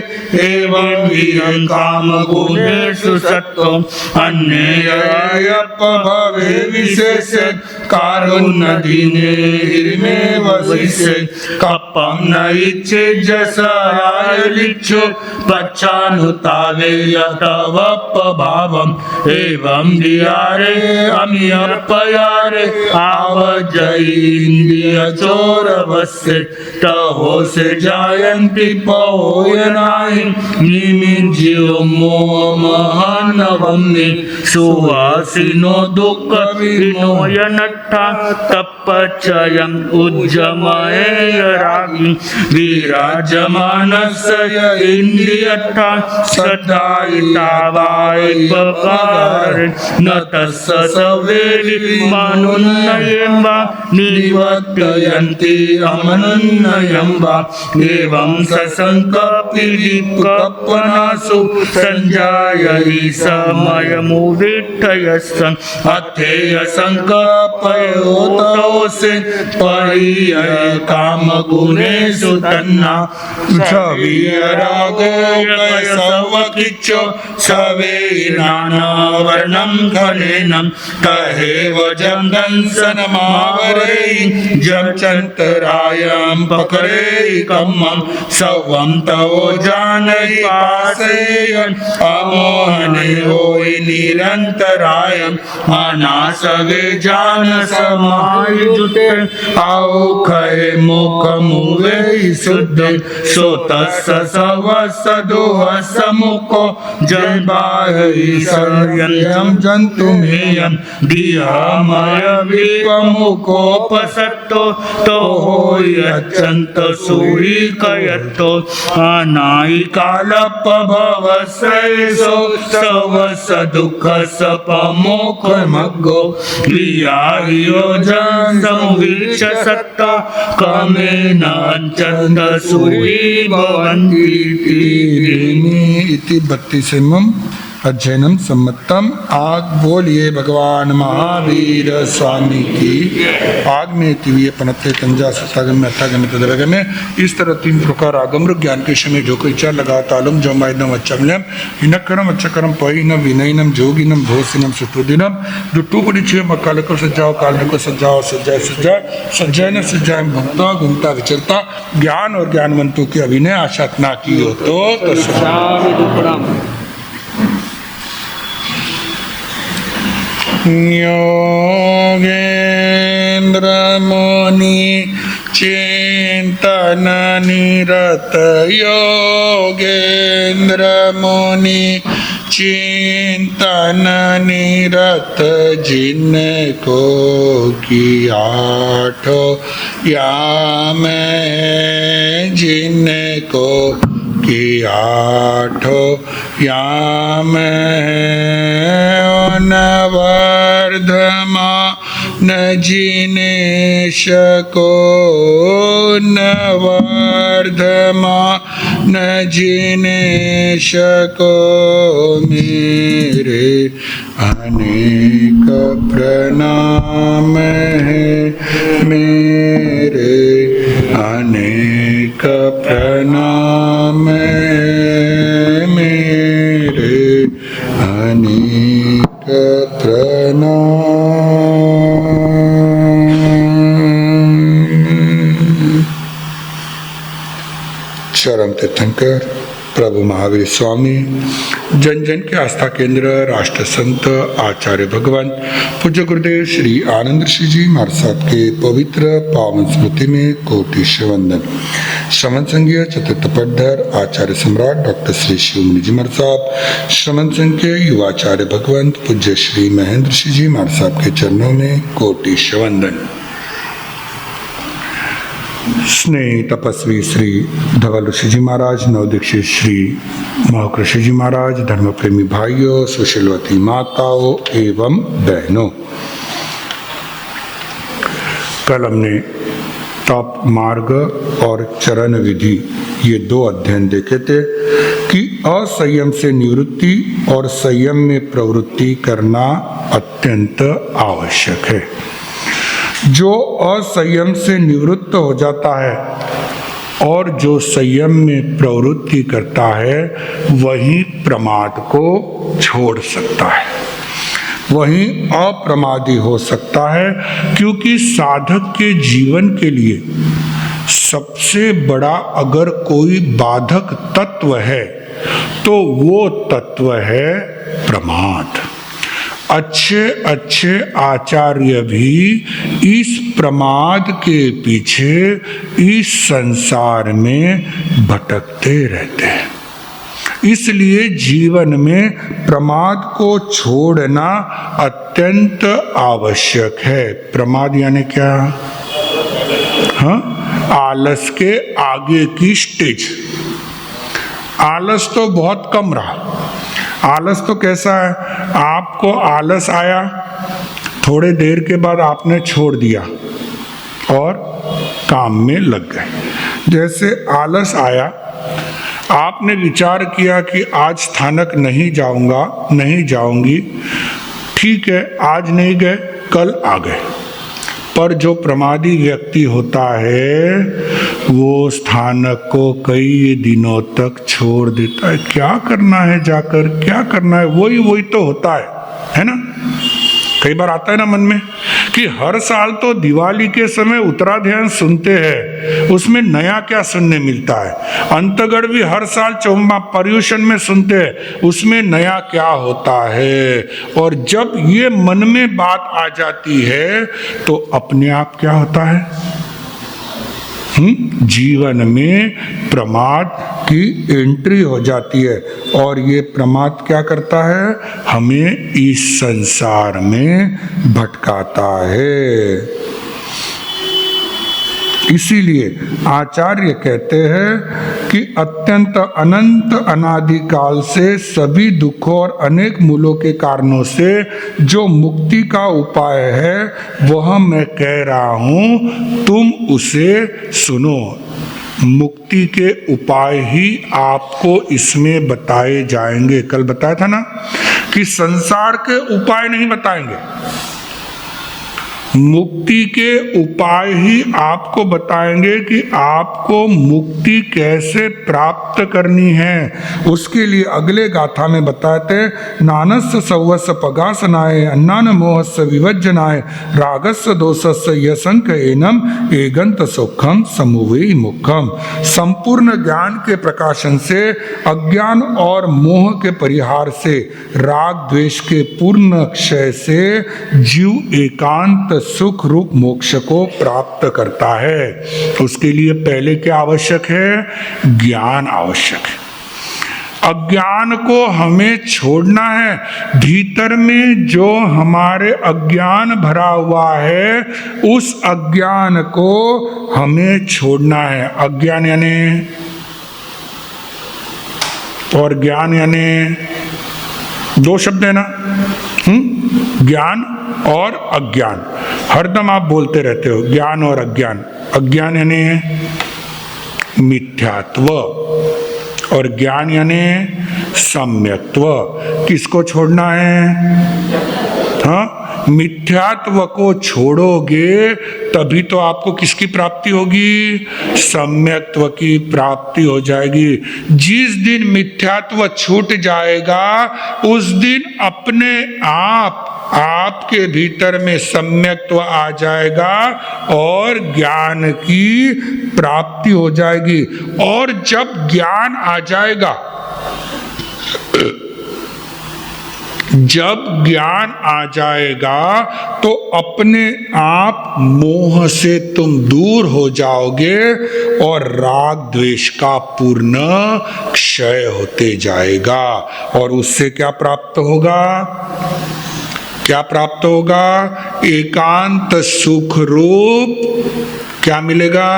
एवं धियं कामगुणेषु सत्त्वं अन्येयप्प भवे विशेषे कारुण्यदीने हिमे वसिष्ये कप्पं न इच्छेज्जसहाय लिच्छो पच्छानुतावे यतवप्प भावम् एवं धियारे अमियर्पयारे आवजयीन्द्रिय चोरवस्य तहो से जायन्ति पहोयनाय निमिज्यो मोहमहनवम्नि सुवासिनो दुःख विनोयनट्ठा तपच्चयम् उज्जमयेय रागी विराजमानस्य इन्द्रियट्ठा सदायिता वाय्पकार न तस्य सवेरि मनुन्नयं वा निवर्तयन्ति अमनुन्नयं वा एवं ससङ्कपिलिकपनासु सञ्जायहि समयमुविठयस्सन् अथेय सङ्कपयोतोऽसि परिय कामगुणेषु तन्ना सवीयरागोऽसवकिच्चो सवे नानावर्णं खलेन तहेव जं दंसनमावरै जं चन्तरायं पकरे कम्मं सवं तवो जानय पासेयन् अमोहने होय निरन्तरायम् अनासवे जान समायुजुते औखय मुखमु वे शुद्ध सो तस्स सवसदोह समुको जय बाहि सर्यं जंतुमेयं धियामय विपमुकोपसत्तो तो होयच्छन्त सूरि कयत्तो अनायिकालप भवसैसो सवस दुःख सपमोखमग्गो वियायो जन समुवीक्ष सत्ता कमेनाञ्चन्द सूरि भवन्ति इति 32वें अध्ययनम सम्मतम। आग बोलिए भगवान महावीर स्वामी की। आग में तिवीय पनत्ते तंजा सतागम में अथागम तदरगम में इस तरह 3 प्रकार आगम ज्ञान के समय जो कोई चार लगा तालम जो माइनम अच्छमलम इनकरम अच्छकरम पईनम विनयनम जोगिनम भोसिनम सुतुदिनम दुट्टू को नीचे मकाल को सजाओ काल को सजाओ सजाए सजाए सजाए न सजाए घूमता घूमता विचरता ज्ञान और ज्ञानवंतों की अभिनय आशा ना की हो तो योगेन्द्र मुनि चिंतन निरत योगेन्द्र मुनि चिंतन निरत जिनको की 8 याम जिनको की 8 याम नवर्धमान जिनेश को नवर्धमान जिनेश को मेरे अनेक प्रणाम है मेरे अनेक प्रणाम मेरे अनेक प्रणाम। चरम तीर्थंकर प्रभु महावीर स्वामी जन जन के आस्था केंद्र राष्ट्र संत आचार्य भगवान पूज्य गुरुदेव श्री आनंद ऋषि जी महाराज साहब के पवित्र पावन स्मृति में कोटि वंदन। श्रमण संघीय चतुर्थ पट्धर आचार्य सम्राट डॉक्टर श्री शिव मुनि जी महाराज साहब, श्रमण संघ के युवाचार्य भगवंत पूज्य श्री महेंद्र ऋषि जी महाराज साहब के चरणों में कोटि वंदन। स्नेह तपस्वी श्री धवल ऋषि जी महाराज, नवदीक्षित श्री महकृषि जी महाराज, धर्म प्रेमी भाइयों, सुशीलवती माताओं एवं बहनों, कल हमने तप मार्ग और चरण विधि ये 2 अध्ययन देखे थे कि असंयम से निवृत्ति और संयम में प्रवृत्ति करना अत्यंत आवश्यक है। जो असंयम से निवृत्त हो जाता है और जो संयम में प्रवृत्ति करता है वही प्रमाद को छोड़ सकता है, वही अप्रमादी हो सकता है। क्योंकि साधक के जीवन के लिए सबसे बड़ा अगर कोई बाधक तत्व है तो वो तत्व है प्रमाद। अच्छे अच्छे आचार्य भी इस प्रमाद के पीछे इस संसार में भटकते रहते हैं। इसलिए जीवन में प्रमाद को छोड़ना अत्यंत आवश्यक है। प्रमाद यानी क्या? हाँ, आलस के आगे की स्टेज। आलस तो बहुत कम रहा। आलस तो कैसा है, आपको आलस आया, थोड़े देर के बाद आपने छोड़ दिया और काम में लग गए। जैसे आलस आया, आपने विचार किया कि आज स्थानक नहीं जाऊंगा, नहीं जाऊंगी, ठीक है, आज नहीं गए, कल आ गए। पर जो प्रमादी व्यक्ति होता है वो स्थानक को कई दिनों तक छोड़ देता है। क्या करना है, जाकर क्या करना है, वही तो होता है ना। कई बार आता है ना मन में कि हर साल तो दिवाली के समय उत्तराधायन सुनते हैं, उसमें नया क्या सुनने मिलता है। अंतगढ़ भी हर साल पर्युषण में सुनते हैं, उसमें नया क्या होता है। और जब ये मन में बात आ जाती है तो अपने आप क्या होता है, जीवन में प्रमाद की एंट्री हो जाती है। और ये प्रमाद क्या करता है? हमें इस संसार में भटकाता है। इसीलिए आचार्य कहते हैं कि अत्यंत अनंत अनादिकाल से सभी दुखों और अनेक मूलों के कारणों से जो मुक्ति का उपाय है वह मैं कह रहा हूं, तुम उसे सुनो। मुक्ति के उपाय ही आपको इसमें बताए जाएंगे। कल बताया था ना कि संसार के उपाय नहीं बताएंगे, मुक्ति के उपाय ही आपको बताएंगे कि आपको मुक्ति कैसे प्राप्त करनी है। उसके लिए अगले गाथा में बताते, नानस्य सवस्य पगासनाय अन्नान मोहस्य विवज्जनाय रागस्य दोषस्य यसंक एनम एगंत सुखम समुवे मुखम। संपूर्ण ज्ञान के प्रकाशन से, अज्ञान और मोह के परिहार से, राग द्वेष के पूर्ण क्षय से जीव एकांत सुख रूप मोक्ष को प्राप्त करता है। उसके लिए पहले क्या आवश्यक है? ज्ञान आवश्यक है। अज्ञान को हमें छोड़ना है। भीतर में जो हमारे अज्ञान भरा हुआ है उस अज्ञान को हमें छोड़ना है। अज्ञान यानी, और ज्ञान यानी दो शब्द है ना, ज्ञान और अज्ञान। हरदम आप बोलते रहते हो ज्ञान और अज्ञान। अज्ञान यानी मिथ्यात्व और ज्ञान यानी सम्यक्त्व। किसको छोड़ना है? हाँ, मिथ्यात्व को छोड़ोगे तभी तो आपको किसकी प्राप्ति होगी? सम्यक्त्व की प्राप्ति हो जाएगी। जिस दिन मिथ्यात्व छूट जाएगा उस दिन अपने आप आपके भीतर में सम्यक्त्व आ जाएगा और ज्ञान की प्राप्ति हो जाएगी। और जब ज्ञान आ जाएगा, जब ज्ञान आ जाएगा तो अपने आप मोह से तुम दूर हो जाओगे और राग द्वेष का पूर्ण क्षय होते जाएगा। और उससे क्या प्राप्त होगा? क्या प्राप्त होगा? एकांत सुख रूप क्या मिलेगा?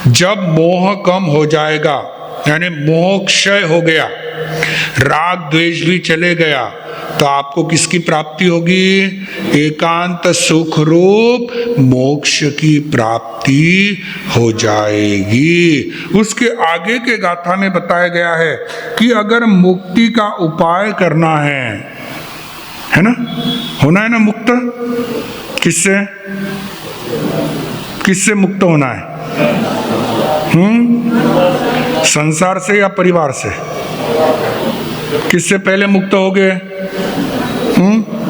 जब मोह कम हो जाएगा, यानी मोह क्षय हो गया, राग द्वेष भी चले गया, तो आपको किसकी प्राप्ति होगी? एकांत सुख रूप मोक्ष की प्राप्ति हो जाएगी। उसके आगे के गाथा में बताया गया है कि अगर मुक्ति का उपाय करना है ना, होना है ना मुक्त। किससे? किससे मुक्त होना है? संसार से या परिवार से? किससे पहले मुक्त होगे?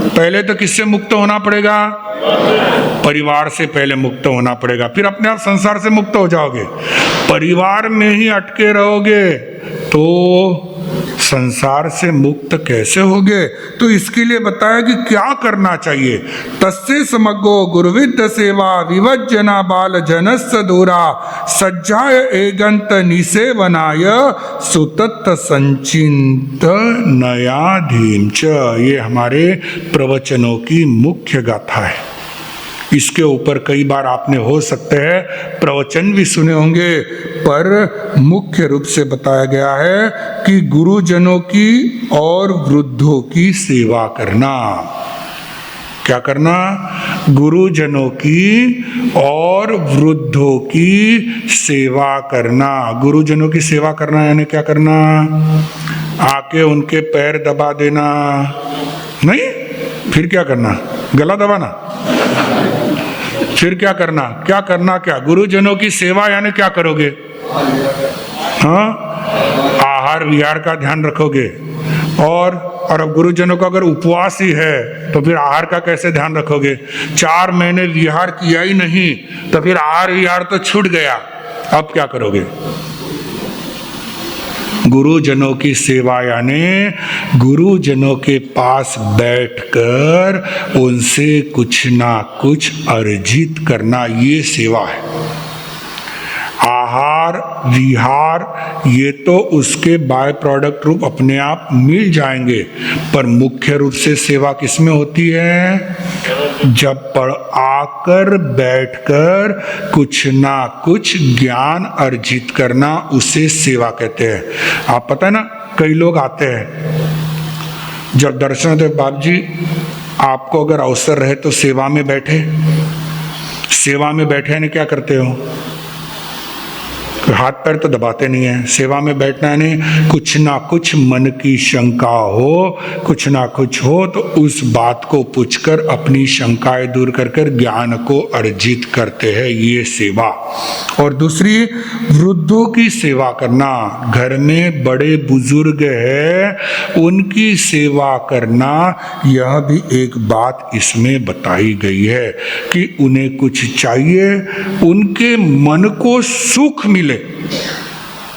पहले तो किससे मुक्त होना पड़ेगा? परिवार से पहले मुक्त होना पड़ेगा, फिर अपने आप संसार से मुक्त हो जाओगे। परिवार में ही अटके रहोगे तो संसार से मुक्त कैसे होगे? तो इसके लिए बताया कि क्या करना चाहिए। तस्से समग्रो गुरुविद्ध सेवा विवज्जना बाल जनस्य दूरा सज्जाय एगंत निसेवनाय सुतत्त संचिंत नयाधीम च। ये हमारे प्रवचनों की मुख्य गाथा है। इसके ऊपर कई बार आपने हो सकते हैं प्रवचन भी सुने होंगे, पर मुख्य रूप से बताया गया है कि गुरुजनों की और वृद्धों की सेवा करना। क्या करना? गुरुजनों की और वृद्धों की सेवा करना। गुरुजनों की सेवा करना यानी क्या करना? आके उनके पैर दबा देना नहीं, फिर क्या करना? गला दबाना। फिर क्या करना? क्या करना? क्या गुरुजनों की सेवा यानी क्या करोगे? हाँ, आहार विहार का ध्यान रखोगे। और अब गुरुजनों का अगर उपवास ही है तो फिर आहार का कैसे ध्यान रखोगे? 4 महीने विहार किया ही नहीं तो फिर आहार विहार तो छूट गया, अब क्या करोगे? गुरुजनों की सेवा यानी गुरुजनों के पास बैठकर उनसे कुछ ना कुछ अर्जित करना, ये सेवा है। आहार विहार ये तो उसके बाय प्रोडक्ट रूप अपने आप मिल जाएंगे, पर मुख्य रूप से सेवा किसमें होती है? जब पर आकर बैठकर कुछ ना कुछ ज्ञान अर्जित करना, उसे सेवा कहते हैं। आप पता है ना, कई लोग आते हैं जब दर्शन दे, बाप जी आपको अगर अवसर रहे तो सेवा में बैठे। सेवा में बैठे यानी क्या करते हो? हाथ पैर तो दबाते नहीं है। सेवा में बैठना यानी कुछ ना कुछ मन की शंका हो, कुछ ना कुछ हो तो उस बात को पूछकर अपनी शंकाएं दूर कर ज्ञान को अर्जित करते हैं, ये सेवा। और दूसरी, वृद्धों की सेवा करना। घर में बड़े बुजुर्ग हैं, उनकी सेवा करना, यह भी एक बात इसमें बताई गई है कि उन्हें कुछ चाहिए, उनके मन को सुख मिले,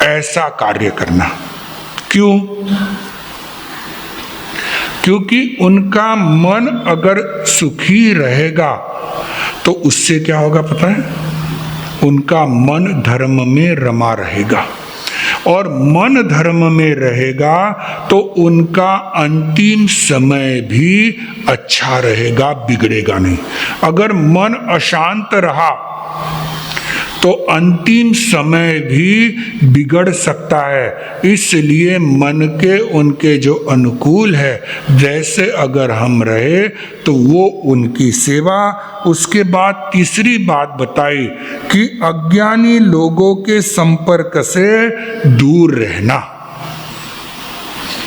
ऐसा कार्य करना। क्यों? क्योंकि उनका मन अगर सुखी रहेगा तो उससे क्या होगा पता है? उनका मन धर्म में रमा रहेगा, और मन धर्म में रहेगा तो उनका अंतिम समय भी अच्छा रहेगा, बिगड़ेगा नहीं। अगर मन अशांत रहा तो अंतिम समय भी बिगड़ सकता है। इसलिए मन के उनके जो अनुकूल है वैसे अगर हम रहे तो वो उनकी सेवा। उसके बाद तीसरी बात बताई कि अज्ञानी लोगों के संपर्क से दूर रहना।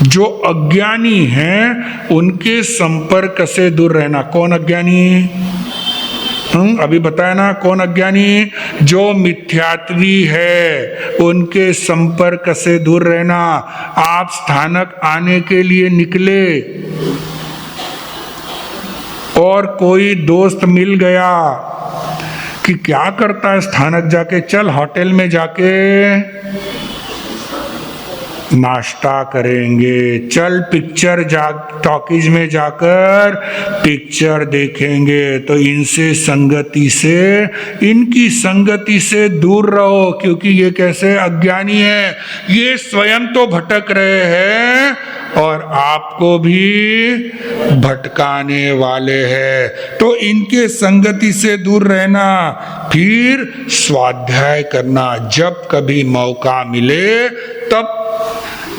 जो अज्ञानी हैं उनके संपर्क से दूर रहना। कौन अज्ञानी? अभी बताया ना कौन अज्ञानी? जो मिथ्यात्वी है उनके संपर्क से दूर रहना। आप स्थानक आने के लिए निकले और कोई दोस्त मिल गया कि क्या करता है स्थानक जाके, चल होटल में जाके नाश्ता करेंगे, चल पिक्चर टॉकीज में जाकर पिक्चर देखेंगे। तो इनसे संगति से, इनकी संगति से दूर रहो, क्योंकि ये कैसे अज्ञानी है, ये स्वयं तो भटक रहे हैं और आपको भी भटकाने वाले हैं। तो इनके संगति से दूर रहना। फिर स्वाध्याय करना, जब कभी मौका मिले तब।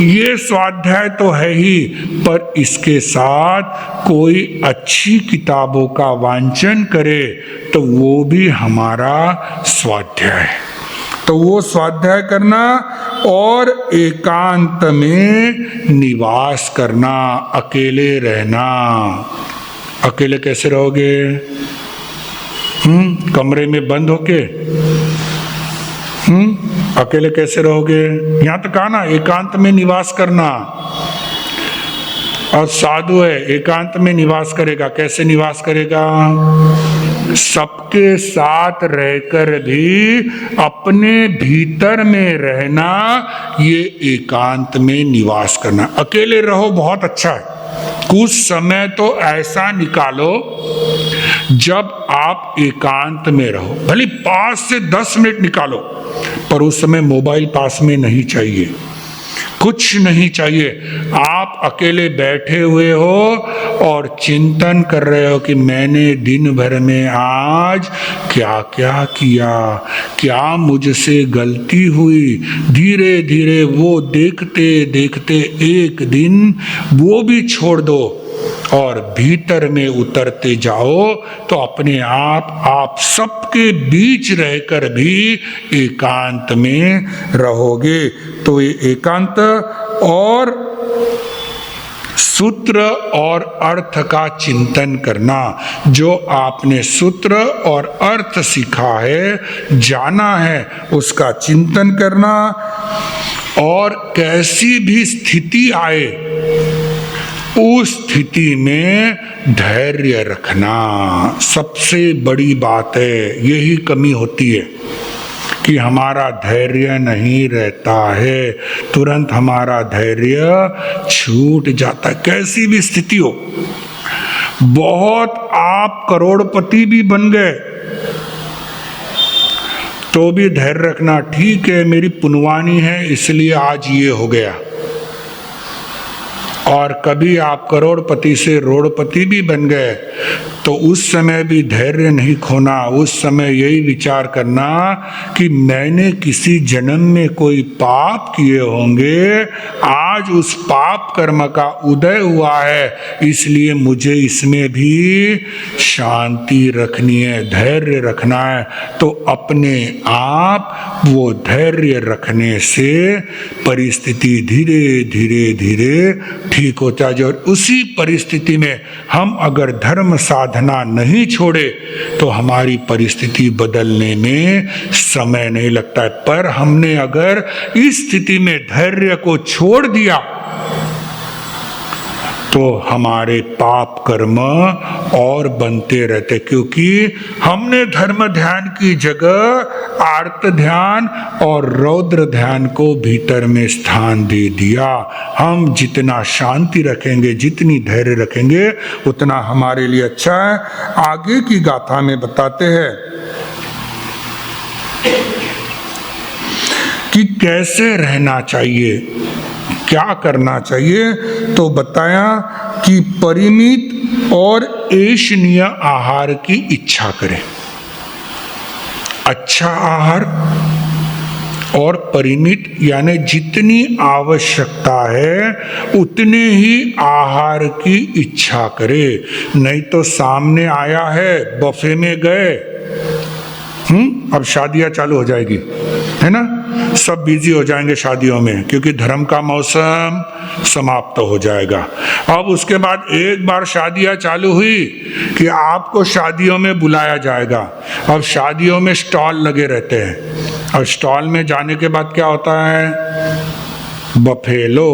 ये स्वाध्याय तो है ही, पर इसके साथ कोई अच्छी किताबों का वांचन करे तो वो भी हमारा स्वाध्याय है। तो वो स्वाध्याय करना और एकांत में निवास करना, अकेले रहना। अकेले कैसे रहोगे? कमरे में बंद होके? अकेले कैसे रहोगे? यहां तो कहा ना एकांत में निवास करना। और साधु है एकांत में निवास करेगा। कैसे निवास करेगा? सबके साथ रहकर भी अपने भीतर में रहना, ये एकांत में निवास करना। अकेले रहो बहुत अच्छा है, कुछ समय तो ऐसा निकालो जब आप एकांत में रहो, भले 5 से 10 मिनट निकालो, पर उस समय मोबाइल पास में नहीं चाहिए, कुछ नहीं चाहिए। आप अकेले बैठे हुए हो और चिंतन कर रहे हो कि मैंने दिन भर में आज क्या क्या किया, क्या मुझसे गलती हुई। धीरे धीरे वो देखते देखते एक दिन वो भी छोड़ दो और भीतर में उतरते जाओ, तो अपने आप सबके बीच रहकर भी एकांत में रहोगे। तो ये एकांत और सूत्र और अर्थ का चिंतन करना। जो आपने सूत्र और अर्थ सीखा है, जाना है, उसका चिंतन करना। और कैसी भी स्थिति आए उस स्थिति में धैर्य रखना सबसे बड़ी बात है। यही कमी होती है कि हमारा धैर्य नहीं रहता है, तुरंत हमारा धैर्य छूट जाता है। कैसी भी स्थिति हो, बहुत आप करोड़पति भी बन गए तो भी धैर्य रखना, ठीक है मेरी पुनवानी है इसलिए आज ये हो गया। और कभी आप करोड़पति से रोड़पति भी बन गए तो उस समय भी धैर्य नहीं खोना। उस समय यही विचार करना कि मैंने किसी जन्म में कोई पाप किए होंगे, आज उस पाप कर्म का उदय हुआ है, इसलिए मुझे इसमें भी शांति रखनी है, धैर्य रखना है। तो अपने आप वो धैर्य रखने से परिस्थिति धीरे धीरे धीरे ठीक होता है। और उसी परिस्थिति में हम अगर धर्म साधना नहीं छोड़े तो हमारी परिस्थिति बदलने में समय नहीं लगता है। पर हमने अगर इस स्थिति में धैर्य को छोड़ दिया तो हमारे पाप कर्म और बनते रहते, क्योंकि हमने धर्म ध्यान की जगह आर्त ध्यान और रौद्र ध्यान को भीतर में स्थान दे दिया। हम जितना शांति रखेंगे, जितनी धैर्य रखेंगे, उतना हमारे लिए अच्छा है। आगे की गाथा में बताते हैं कि कैसे रहना चाहिए, क्या करना चाहिए। तो बताया कि परिमित और ऐशनीय आहार की इच्छा करें। अच्छा आहार और परिमित यानी जितनी आवश्यकता है उतने ही आहार की इच्छा करे। नहीं तो सामने आया है, बफे में गए, अब शादियां चालू हो जाएगी, है ना, सब बिजी हो जाएंगे शादियों में, क्योंकि धर्म का मौसम समाप्त हो जाएगा। अब उसके बाद एक बार शादियां चालू हुई कि आपको शादियों में बुलाया जाएगा। अब शादियों में स्टॉल लगे रहते हैं, और स्टॉल में जाने के बाद क्या होता है, बफे लो,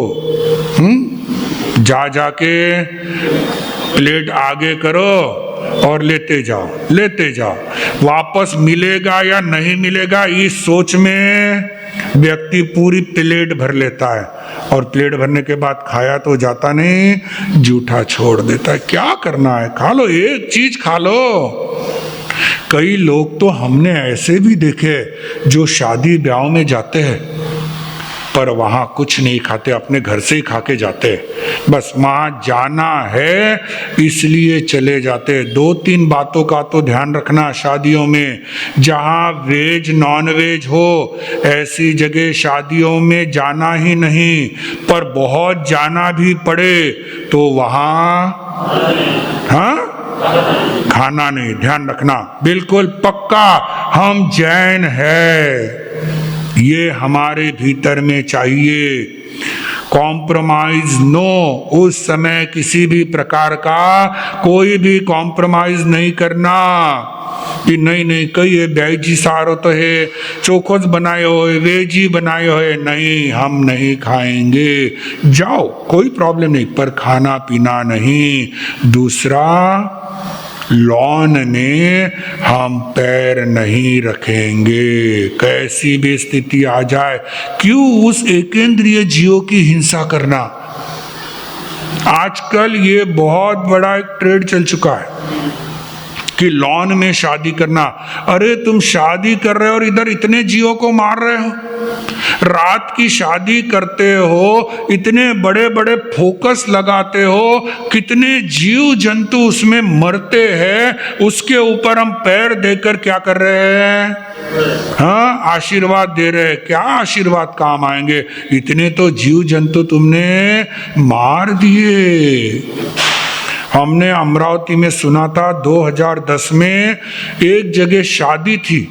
जा जाके प्लेट आगे करो और लेते जाओ। वापस मिलेगा या नहीं मिलेगा इस सोच में व्यक्ति पूरी प्लेट भर लेता है, और प्लेट भरने के बाद खाया तो जाता नहीं, जूठा छोड़ देता है। क्या करना है, खा लो, एक चीज खा लो। कई लोग तो हमने ऐसे भी देखे जो शादी ब्याह में जाते हैं पर वहां कुछ नहीं खाते, अपने घर से ही खा के जाते, बस वहां जाना है इसलिए चले जाते। 2-3 बातों का तो ध्यान रखना शादियों में, जहां वेज नॉन वेज हो ऐसी जगह शादियों में जाना ही नहीं, पर बहुत जाना भी पड़े तो वहां खाना नहीं, ध्यान रखना बिल्कुल पक्का। हम जैन है, ये हमारे भीतर में चाहिए। कॉम्प्रोमाइज नो, उस समय किसी भी प्रकार का कोई भी कॉम्प्रोमाइज नहीं करना कि नहीं कई ये वेजी सारो तो है, चोखोज बनाए हो, वेजी बनाए हो, नहीं हम नहीं खाएंगे, जाओ कोई प्रॉब्लम नहीं, पर खाना पीना नहीं। दूसरा, लॉन में हम पैर नहीं रखेंगे, कैसी भी स्थिति आ जाए। क्यों उस एकेंद्रीय जीवों की हिंसा करना? आजकल ये बहुत बड़ा एक ट्रेड चल चुका है कि लॉन में शादी करना। अरे तुम शादी कर रहे हो और इधर इतने जीवों को मार रहे हो, रात की शादी करते हो, इतने बड़े बड़े फोकस लगाते हो, कितने जीव जंतु उसमें मरते हैं, उसके ऊपर हम पैर देकर क्या कर रहे हैं? हाँ, आशीर्वाद दे रहे हैं। क्या आशीर्वाद काम आएंगे? इतने तो जीव जंतु तुमने मार दिए। हमने अमरावती में सुना था 2010 में एक जगह शादी थी,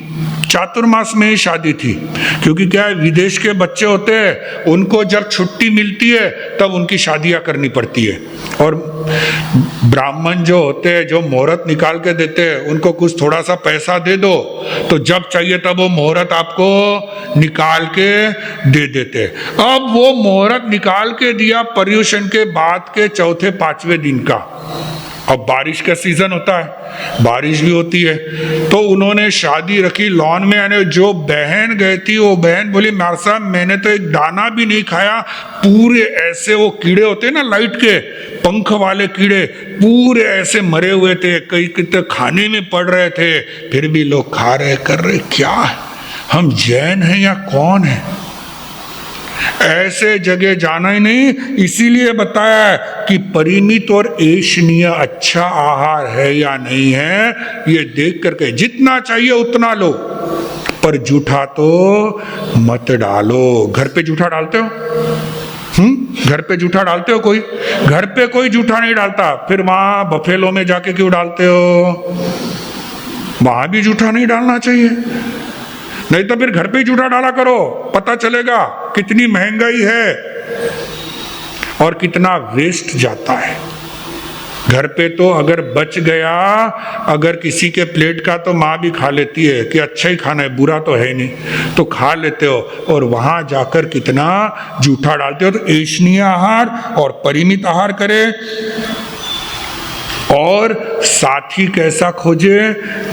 चातुर्मास में ही शादी थी, क्योंकि क्या है, विदेश के बच्चे होते हैं, उनको जब छुट्टी मिलती है तब उनकी शादियां करनी पड़ती है, और ब्राह्मण जो होते हैं जो मुहूर्त निकाल के देते हैं उनको कुछ थोड़ा सा पैसा दे दो तो जब चाहिए तब वो मुहूर्त आपको निकाल के दे देते। अब वो मुहूर्त निकाल के दिया पर्यूषण के बाद के 4-5वें दिन का, अब बारिश का सीजन होता है, बारिश भी होती है, तो उन्होंने शादी रखी लॉन में। यानी जो बहन गई थी वो बहन बोली मार साहब मैंने तो एक दाना भी नहीं खाया, पूरे ऐसे वो कीड़े होते हैं ना लाइट के पंख वाले कीड़े, पूरे ऐसे मरे हुए थे, कई कितने खाने में पड़ रहे थे, फिर भी लोग खा रहे कर रहे। क्या है, हम जैन हैं या कौन है? ऐसे जगह जाना ही नहीं। इसीलिए बताया कि परिमित और ऐषणीय अच्छा आहार है या नहीं है, ये देख करके जितना चाहिए उतना लो, पर जूठा तो मत डालो। घर पे जूठा डालते हो? घर पे जूठा डालते हो? कोई घर पे कोई जूठा नहीं डालता, फिर वहां बफेलो में जाके क्यों डालते हो? वहां भी जूठा नहीं डालना चाहिए, नहीं तो फिर घर पे ही जूठा डाला करो, पता चलेगा कितनी महंगाई है और कितना वेस्ट जाता है। घर पे तो अगर बच गया, अगर किसी के प्लेट का, तो माँ भी खा लेती है कि अच्छा ही खाना है, बुरा तो है नहीं, तो खा लेते हो, और वहां जाकर कितना जूठा डालते हो। तो ऐषणीय आहार और परिमित आहार करें। और साथी कैसा खोजे?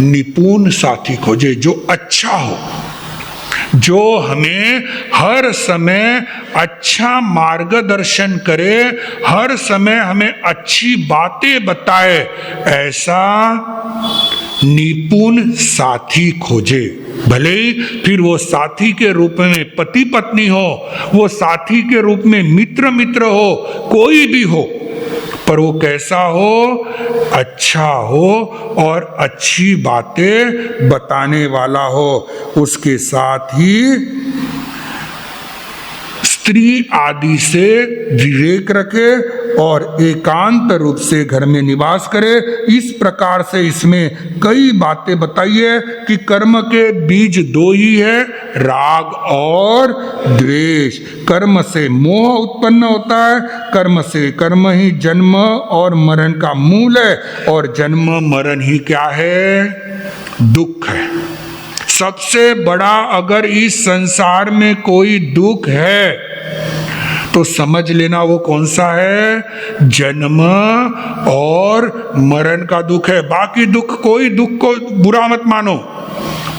निपुण साथी खोजे, जो अच्छा हो, जो हमें हर समय अच्छा मार्गदर्शन करे, हर समय हमें अच्छी बातें बताए, ऐसा निपुण साथी खोजे। भले ही फिर वो साथी के रूप में पति पत्नी हो, वो साथी के रूप में मित्र हो, कोई भी हो, पर वो कैसा हो? अच्छा हो और अच्छी बातें बताने वाला हो। उसके साथ ही स्त्री आदि से विवेक रखे और एकांत रूप से घर में निवास करे। इस प्रकार से इसमें कई बातें बताइए कि कर्म के बीज दो ही है, राग और द्वेष। कर्म से मोह उत्पन्न होता है, कर्म से कर्म ही जन्म और मरण का मूल है, और जन्म मरण ही क्या है? दुख है। सबसे बड़ा अगर इस संसार में कोई दुख है तो समझ लेना वो कौन सा है? जन्म और मरण का दुख है। बाकी दुख, कोई दुख को बुरा मत मानो,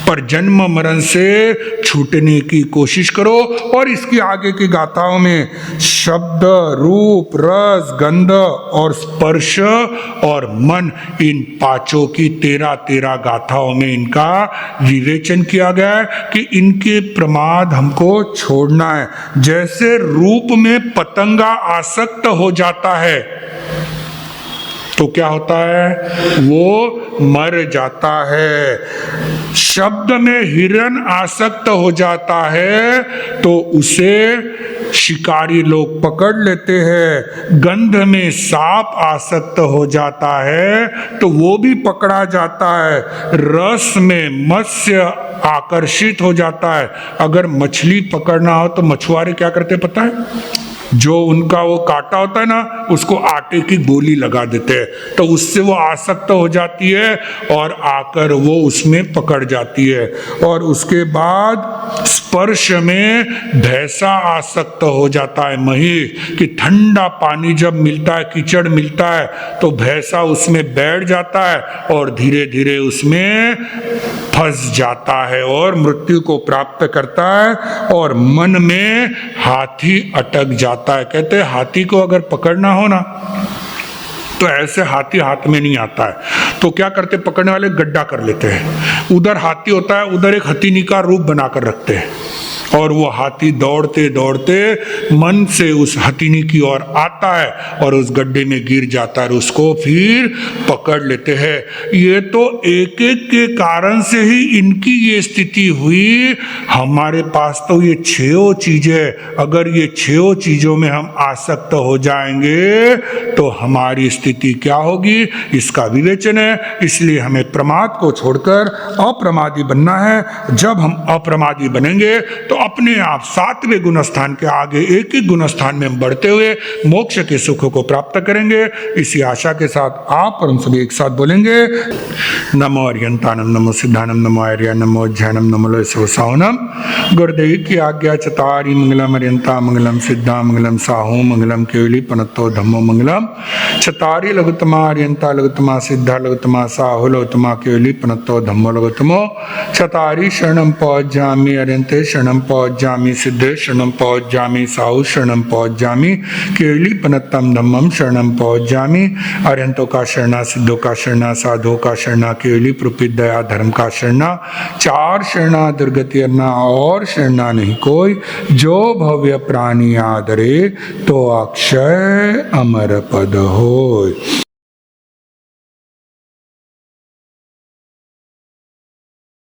पर जन्म मरण से छूटने की कोशिश करो। और इसकी आगे की गाथाओं में शब्द, रूप, रस, गंध और स्पर्श और मन, इन पांचों की 13 गाथाओं में इनका विवेचन किया गया है कि इनके प्रमाद हमको छोड़ना है। जैसे रूप में पतंगा आसक्त हो जाता है तो क्या होता है? वो मर जाता है। शब्द में हिरण आसक्त हो जाता है तो उसे शिकारी लोग पकड़ लेते हैं। गंध में सांप आसक्त हो जाता है तो वो भी पकड़ा जाता है। रस में मत्स्य आकर्षित हो जाता है। अगर मछली पकड़ना हो तो मछुआरे क्या करते पता है? जो उनका वो कांटा होता है ना, उसको आटे की गोली लगा देते हैं, तो उससे वो आसक्त हो जाती है और आकर वो उसमें पकड़ जाती है। और उसके बाद स्पर्श में भैंसा आसक्त हो जाता है महीष, कि ठंडा पानी जब मिलता है, कीचड़ मिलता है, तो भैंसा उसमें बैठ जाता है और धीरे धीरे उसमें फंस जाता है और मृत्यु को प्राप्त करता है। और मन में हाथी अटक जाता है। कहते हैं हाथी को अगर पकड़ना हो ना तो ऐसे हाथी हाथ में नहीं आता है, तो क्या करते? पकड़ने वाले गड्ढा कर लेते हैं। उधर हाथी होता है, उधर एक हथीनी का रूप बनाकर रखते हैं, और वो हाथी दौड़ते दौड़ते मन से उस हथीनी की ओर आता है और उस गड्ढे में गिर जाता है और उसको फिर पकड़ लेते हैं। ये तो एक एक के कारण से ही इनकी ये स्थिति हुई। हमारे पास तो ये 6 चीजें, अगर ये 6 चीजों में हम आसक्त हो जाएंगे तो हमारी स्थिति क्या होगी? इसका विवेचन है। इसलिए हमें प्रमाद को छोड़कर अप्रमादी बनना है। जब हम अप्रमादी बनेंगे तो अपने आप 7वें गुण स्थान के आगे एक एक गुण स्थान में हम बढ़ते हुए मोक्ष के सुखों को प्राप्त करेंगे। इसी आशा के साथ आप और हम सभी एक साथ बोलेंगे नमो अर्यंतानम, नमो सिद्धानम, नमो आर्य, नमो ज्ञानम, नमो लोयसवसावनम। गुरुदेव की आज्ञा चतारी मंगलम अर्यंता मंगलम सिद्धा मंगलम साहू मंगलम केवली पनतो धम्मो मंगलम। चतारी लघुतमा अर्यंता लघुतमा सिद्धा लघुतमा साहू लघुतमा केवली पनतो धम्मो लघुतमो। चतारी शरणम पौज्जामि अर्यंते शरणम पौज्जामि सिद्धे शरणम पौज्जामि साहू शरणम पौज्जामि केवली पनत्तम धम्मम शरणम पौज्जामि। अर्यंतों का शरणा, सिद्धों का शरणा, साधुओं का शरणा, केवली प्रपित दया धर्म का शरणा। 4 शरणा दुर्गति अर्ना और शरणा नहीं कोई। जो भव्य प्राणी आदरे तो अक्षय अमर पद होय।